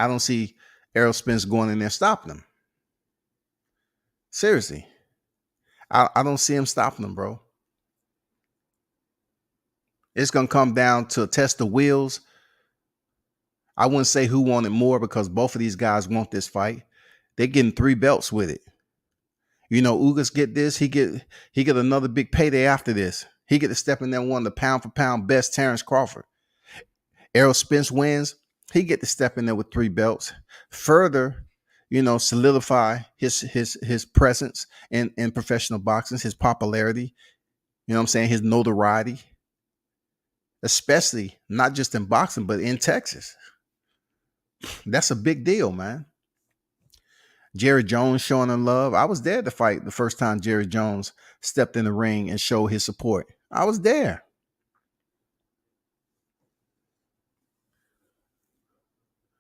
I don't see Errol Spence going in there stopping him. Seriously, I don't see him stopping him, bro. It's gonna come down to test the wheels. I wouldn't say who wanted more because both of these guys want this fight. They're getting 3 belts with it. Ugas get this, he get another big payday after this. He get to step in there and one of the pound for pound best, Terrence Crawford. Errol Spence wins, he get to step in there with 3 belts. Further, solidify his presence in professional boxing, his popularity, you know what I'm saying, his notoriety. Especially not just in boxing, but in Texas. That's a big deal, man. Jerry Jones showing him love. I was there to fight the first time Jerry Jones stepped in the ring and showed his support. I was there.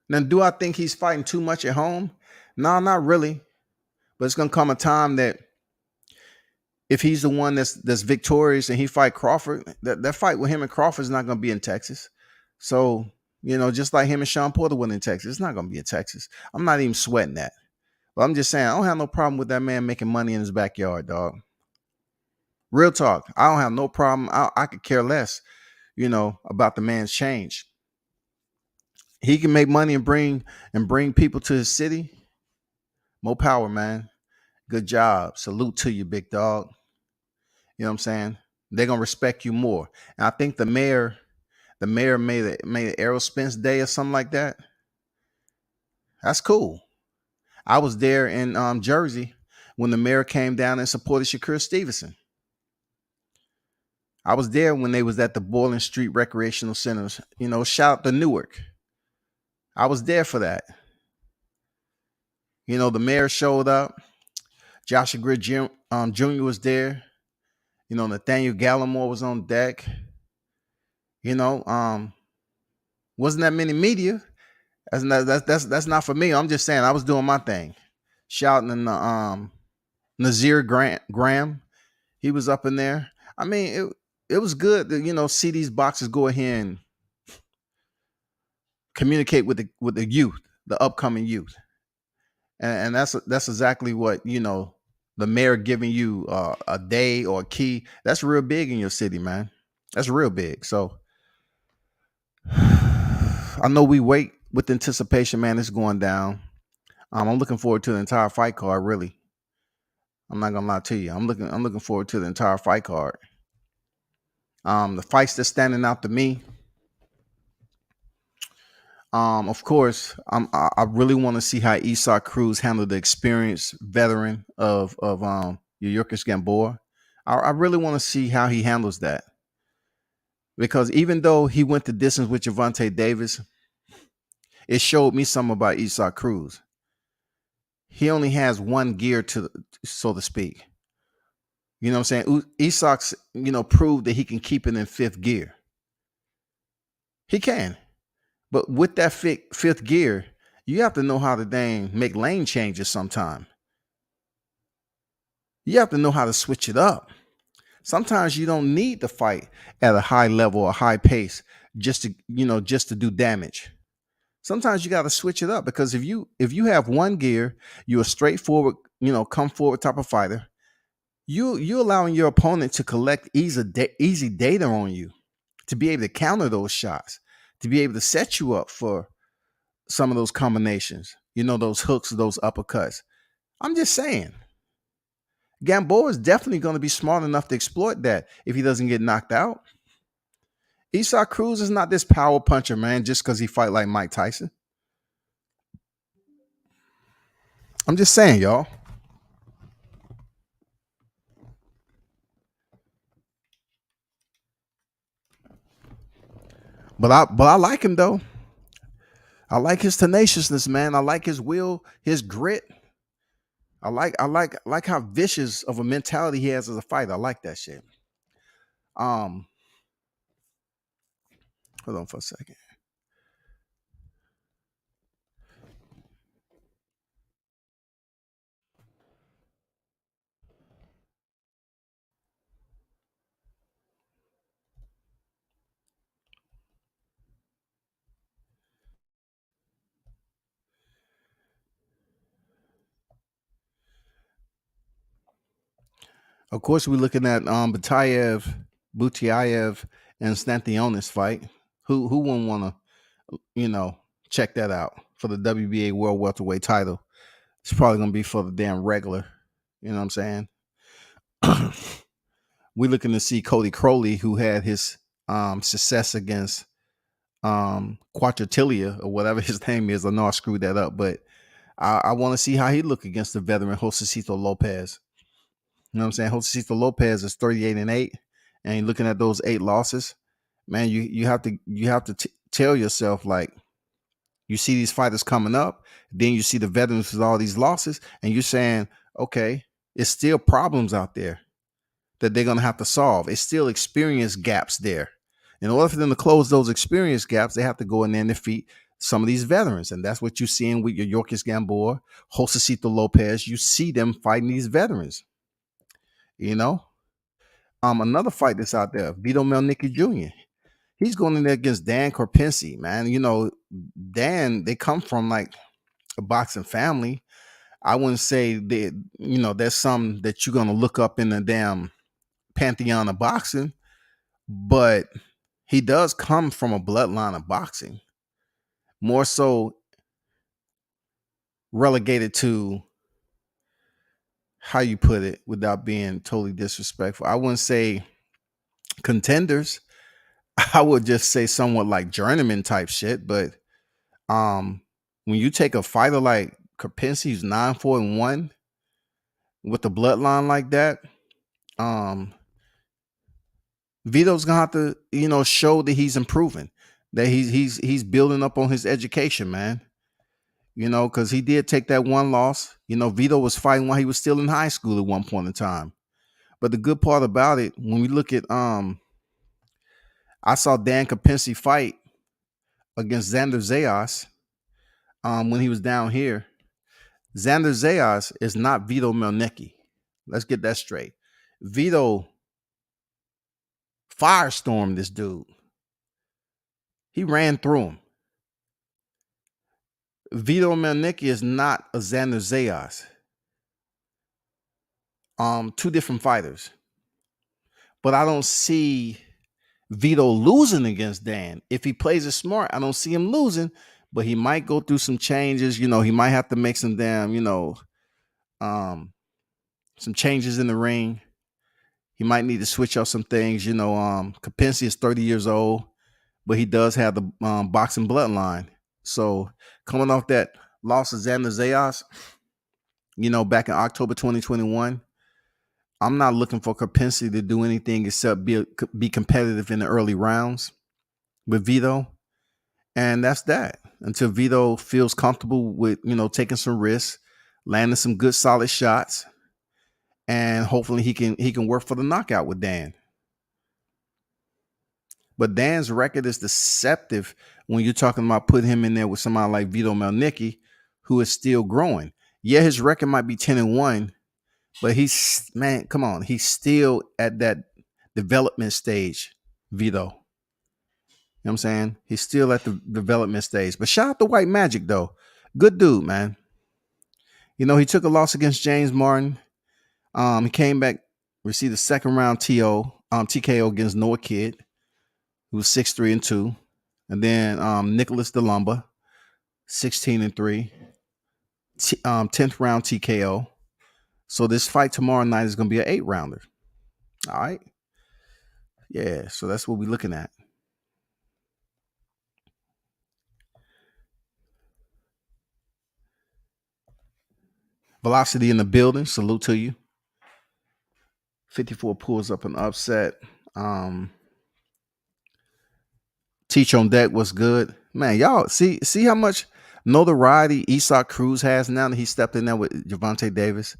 Now, do I think he's fighting too much at home? No, not really. But it's gonna come a time that if he's the one that's victorious and he fight Crawford, that fight with him and Crawford is not gonna be in Texas. So, just like him and Sean Porter went in Texas, it's not gonna be in Texas. I'm not even sweating that. But I'm just saying, I don't have no problem with that man making money in his backyard, dog. Real talk. I don't have no problem. I could care less, about the man's change. He can make money and bring people to his city. More power, man. Good job. Salute to you, big dog. You know what I'm saying? They're gonna respect you more. And I think the mayor made an Errol Spence day or something like that. That's cool. I was there in Jersey when the mayor came down and supported Shakur Stevenson. I was there when they was at the Boylan Street Recreational Centers. Shout out to Newark. I was there for that. The mayor showed up. Joshua Grid Jr. was there. Nathaniel Gallimore was on deck. Wasn't that many media. That's not for me. I'm just saying I was doing my thing. Shouting in the Nazir Graham. He was up in there. I mean, it was good to, see these boxers go ahead and communicate with the youth, the upcoming youth. And that's exactly what, the mayor giving you a day or a key. That's real big in your city, man. That's real big. So I know we wait with anticipation, man. It's going down. I'm looking forward to the entire fight card, really. I'm not gonna lie to you. I'm looking forward to the entire fight card. The fights that's standing out to me. Of course, I really want to see how Isaac Cruz handled the experienced veteran of Yurkis Gamboa. I really want to see how he handles that. Because even though he went the distance with Gervonta Davis, it showed me something about Isaac Cruz. He only has one gear so to speak. You know what I'm saying? Isaac, proved that he can keep it in fifth gear. He can. But with that fifth gear, you have to know how to make lane changes sometime. You have to know how to switch it up. Sometimes you don't need to fight at a high level or high pace just to do damage. Sometimes you got to switch it up because if you have one gear, you're a straightforward, come forward type of fighter. You're allowing your opponent to collect easy data on you to be able to counter those shots, to be able to set you up for some of those combinations, those hooks, those uppercuts. I'm just saying, Gamboa is definitely going to be smart enough to exploit that if he doesn't get knocked out. Isaac Cruz is not this power puncher, man, just because he fight like Mike Tyson. I'm just saying, y'all. But I like him though. I like his tenaciousness, man. I like his will, his grit. I like how vicious of a mentality he has as a fighter. I like that shit. Hold on for a second. Of course, we're looking at Butayev, and Stanthionis fight. Who wouldn't want to, check that out for the WBA World Welterweight title? It's probably gonna be for the damn regular. You know what I'm saying? We're looking to see Cody Crowley, who had his success against Quattratilia or whatever his name is. I know I screwed that up, but I want to see how he look against the veteran Josecito Lopez. You know what I'm saying? Josecito Lopez is 38-8, and you're looking at those 8 losses. Man, you have to tell yourself, like, you see these fighters coming up, then you see the veterans with all these losses, and you're saying, okay, it's still problems out there that they're gonna have to solve. It's still experience gaps there. In order for them to close those experience gaps, they have to go in there and defeat some of these veterans. And that's what you're seeing with your Yorkis Gamboa, Josecito Lopez. You see them fighting these veterans, you know? Another fight that's out there, Vito Melnicki Jr. He's going in there against Dan Korpinski, man. You know, Dan, they come from like a boxing family. I wouldn't say that, you know, there's some that you're going to look up in the damn pantheon of boxing, but he does come from a bloodline of boxing, more so relegated to, how you put it without being totally disrespectful, I wouldn't say contenders. I would just say somewhat like journeyman type shit. But when you take a fighter like Korpinski, who's 9-4-1 with the bloodline like that, Vito's gonna have to, you know, show that he's improving, that he's building up on his education, man. You know, because he did take that one loss. You know, Vito was fighting while he was still in high school at one point in time. But the good part about it, when we look at, I saw Dan Korpinski fight against Xander Zayas when he was down here. Xander Zayas is not Vito Melnicki. Let's get that straight. Vito firestormed this dude. He ran through him. Vito Melnicki is not a Xander Zayas. Two different fighters. But I don't see Vito losing against Dan. If he plays it smart, I don't see him losing, but he might go through some changes. You know, he might have to make some damn, you know, some changes in the ring. He might need to switch up some things. You know, Korpinski is 30 years old, but he does have the boxing bloodline. So coming off that loss of Xander Zayas, you know, back in October 2021, I'm not looking for Korpinski to do anything except be competitive in the early rounds with Vito. And that's that. Until Vito feels comfortable with, you know, taking some risks, landing some good solid shots, and hopefully he can work for the knockout with Dan. But Dan's record is deceptive when you're talking about putting him in there with somebody like Vito Melnicki, who is still growing. Yeah, his record might be 10-1, but come on, he's still at that development stage, Vito. You know what I'm saying? He's still at the development stage. But shout out to White Magic, though. Good dude, man. You know, he took a loss against James Martin. He came back, received a second round TKO against Noah Kidd, who was 6-3-2. And then Nicholas DeLumba, 16-3. 10th round TKO. So this fight tomorrow night is going to be an 8-rounder. All right. Yeah, so that's what we're looking at. Velocity in the building. Salute to you. 54 pulls up an upset. Teach on deck was good. Man, y'all see how much notoriety Isaac Cruz has now that he stepped in there with Gervonta Davis?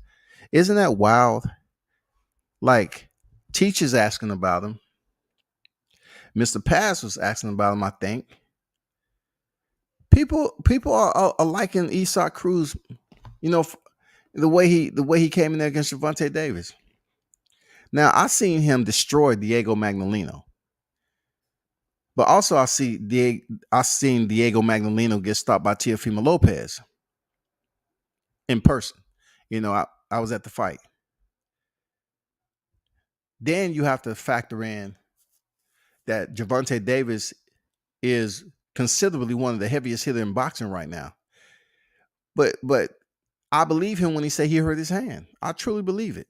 Isn't that wild? Like, Teach is asking about him. Mr. Pass was asking about him, I think. People are liking Isaac Cruz, you know, the way he came in there against Gervonta Davis. Now, I seen him destroy Diego Magdaleno. But also I seen Diego Magdaleno get stopped by Teofimo Lopez in person. You know, I was at the fight. Then you have to factor in that Gervonta Davis is considerably one of the heaviest hitters in boxing right now. But I believe him when he say he hurt his hand. I truly believe it.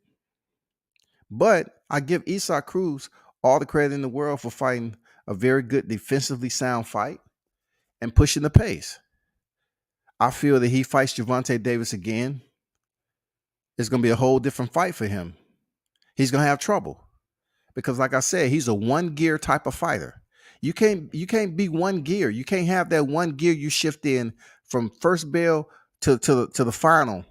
But I give Isaac Cruz all the credit in the world for fighting a very good defensively sound fight and pushing the pace. I feel that he fights Gervonta Davis again, it's going to be a whole different fight for him. He's going to have trouble because, like I said, he's a one gear type of fighter. You can't be one gear. You can't have that one gear you shift in from first bell to the final.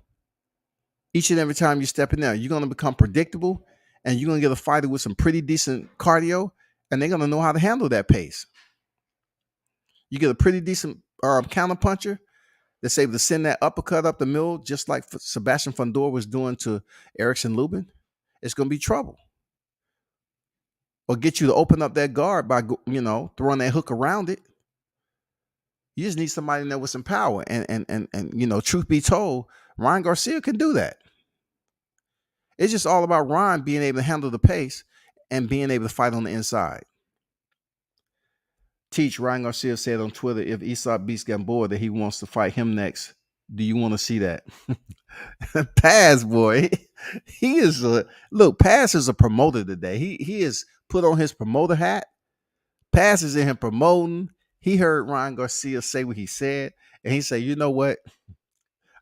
Each and every time you step in there, you're going to become predictable, and you're going to get a fighter with some pretty decent cardio, and they're going to know how to handle that pace. You get a pretty decent counter puncher that's able to send that uppercut up the middle, just like Sebastian Fundora was doing to Erickson Lubin, it's going to be trouble. Or get you to open up that guard by throwing that hook around it. You just need somebody in there with some power. And truth be told, Ryan Garcia can do that. It's just all about Ryan being able to handle the pace and being able to fight on the inside. Ryan Garcia said on Twitter, if Isaac beats Gamboa, that he wants to fight him next. Do you want to see that? Paz, boy. He is Paz is a promoter today. He is put on his promoter hat. Paz is in him promoting. He heard Ryan Garcia say what he said, and he said, you know what?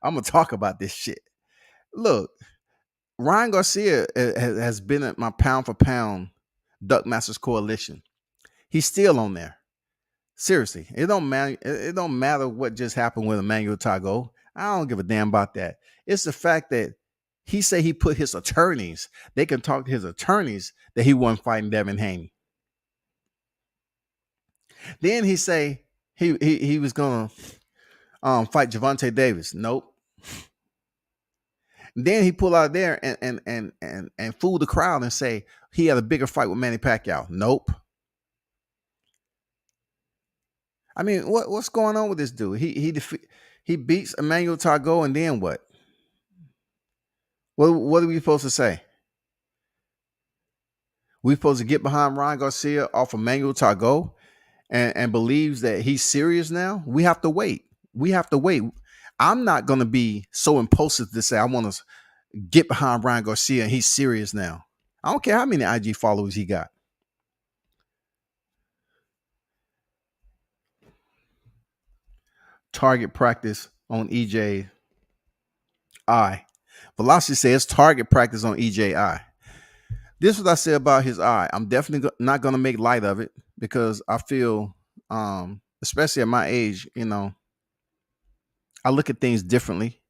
I'm going to talk about this shit. Look, Ryan Garcia has been at my pound for pound Duck Masters Coalition. He's still on there. Seriously, it don't matter. It don't matter what just happened with Emmanuel Tago. I don't give a damn about that. It's the fact that he said he put his attorneys. They can talk to his attorneys that he wasn't fighting Devin Haney. Then he say he was gonna fight Gervonta Davis. Nope. Then he pull out there and fool the crowd and say he had a bigger fight with Manny Pacquiao. Nope. I mean, what's going on with this dude? He beats Emmanuel Tago, and then what? What are we supposed to say? We supposed to get behind Ryan Garcia off of Emmanuel Tago and believes that he's serious now? We have to wait. I'm not going to be so impulsive to say I want to get behind Ryan Garcia and he's serious now. I don't care how many IG followers he got. Target practice on EJ eye. Velocity says target practice on EJ eye. This is what I say about his eye. I'm definitely not going to make light of it because I feel, especially at my age, I look at things differently,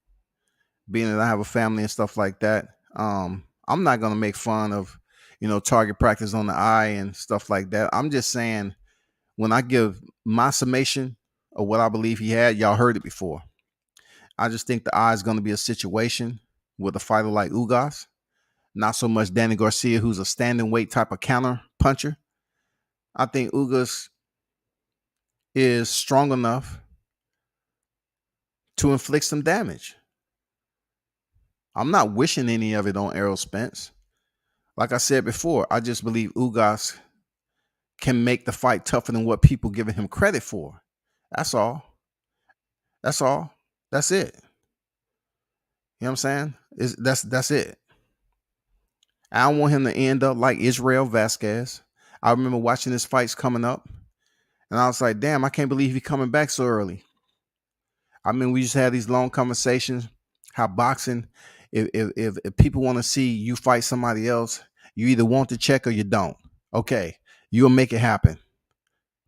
being that I have a family and stuff like that. I'm not going to make fun of, target practice on the eye and stuff like that. I'm just saying when I give my summation of what I believe he had, y'all heard it before. I just think the eye is going to be a situation with a fighter like Ugas. Not so much Danny Garcia, who's a standing weight type of counter puncher. I think Ugas is strong enough to inflict some damage. I'm not wishing any of it on Errol Spence. Like I said before, I just believe Ugas can make the fight tougher than what people giving him credit for. That's all. That's it. You know what I'm saying? That's it. I don't want him to end up like Israel Vasquez. I remember watching his fights coming up, and I was like, damn, I can't believe he's coming back so early. I mean, we just had these long conversations, how boxing, if people want to see you fight somebody else, you either want the check or you don't. Okay, you'll make it happen.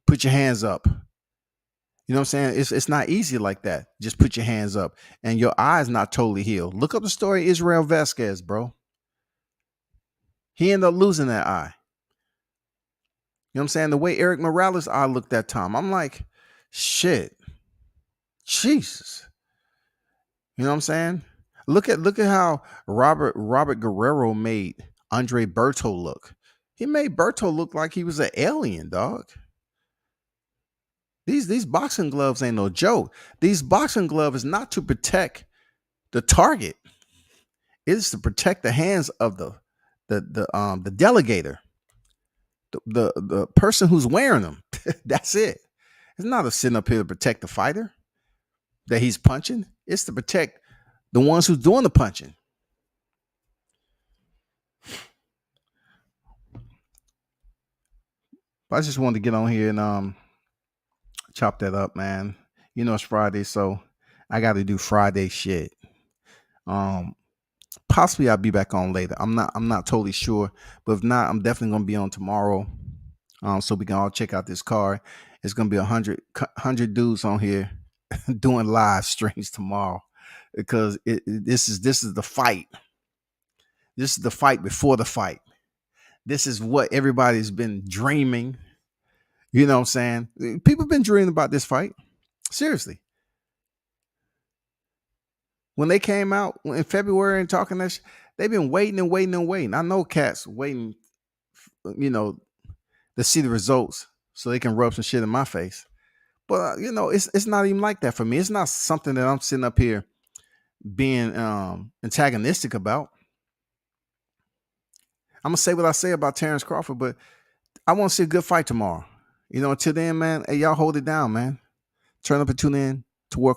Put your hands up. You know what I'm saying? It's not easy like that. Just put your hands up. And your eye's not totally healed. Look up the story of Israel Vasquez, bro. He ended up losing that eye. You know what I'm saying? The way Eric Morales' eye looked that time, I'm like, shit. Jesus. You know what I'm saying? Look at how Robert Guerrero made Andre Berto look. He made Berto look like he was an alien, dog. These boxing gloves ain't no joke. These boxing gloves is not to protect the target. It is to protect the hands of the delegator, the person who's wearing them. That's it. It's not a sitting up here to protect the fighter that he's punching. It's to protect the ones who's doing the punching. I just wanted to get on here and chop that up, man. It's Friday, so I got to do Friday shit. Possibly I'll be back on later. I'm not totally sure, but if not, I'm definitely gonna be on tomorrow. So we can all check out this card. It's gonna be 100 dudes on here doing live streams tomorrow because this is the fight. This is the fight before the fight. This is what everybody's been dreaming. You know what I'm saying? People have been dreaming about this fight. Seriously. When they came out in February and talking that, they've been waiting and waiting and waiting. I know cats waiting, you know, to see the results so they can rub some shit in my face. But it's not even like that for me. It's not something that I'm sitting up here being antagonistic about. I'm gonna say what I say about Terrence Crawford, but I want to see a good fight tomorrow. Until then, man, hey, y'all hold it down, man. Turn up and tune in to work on.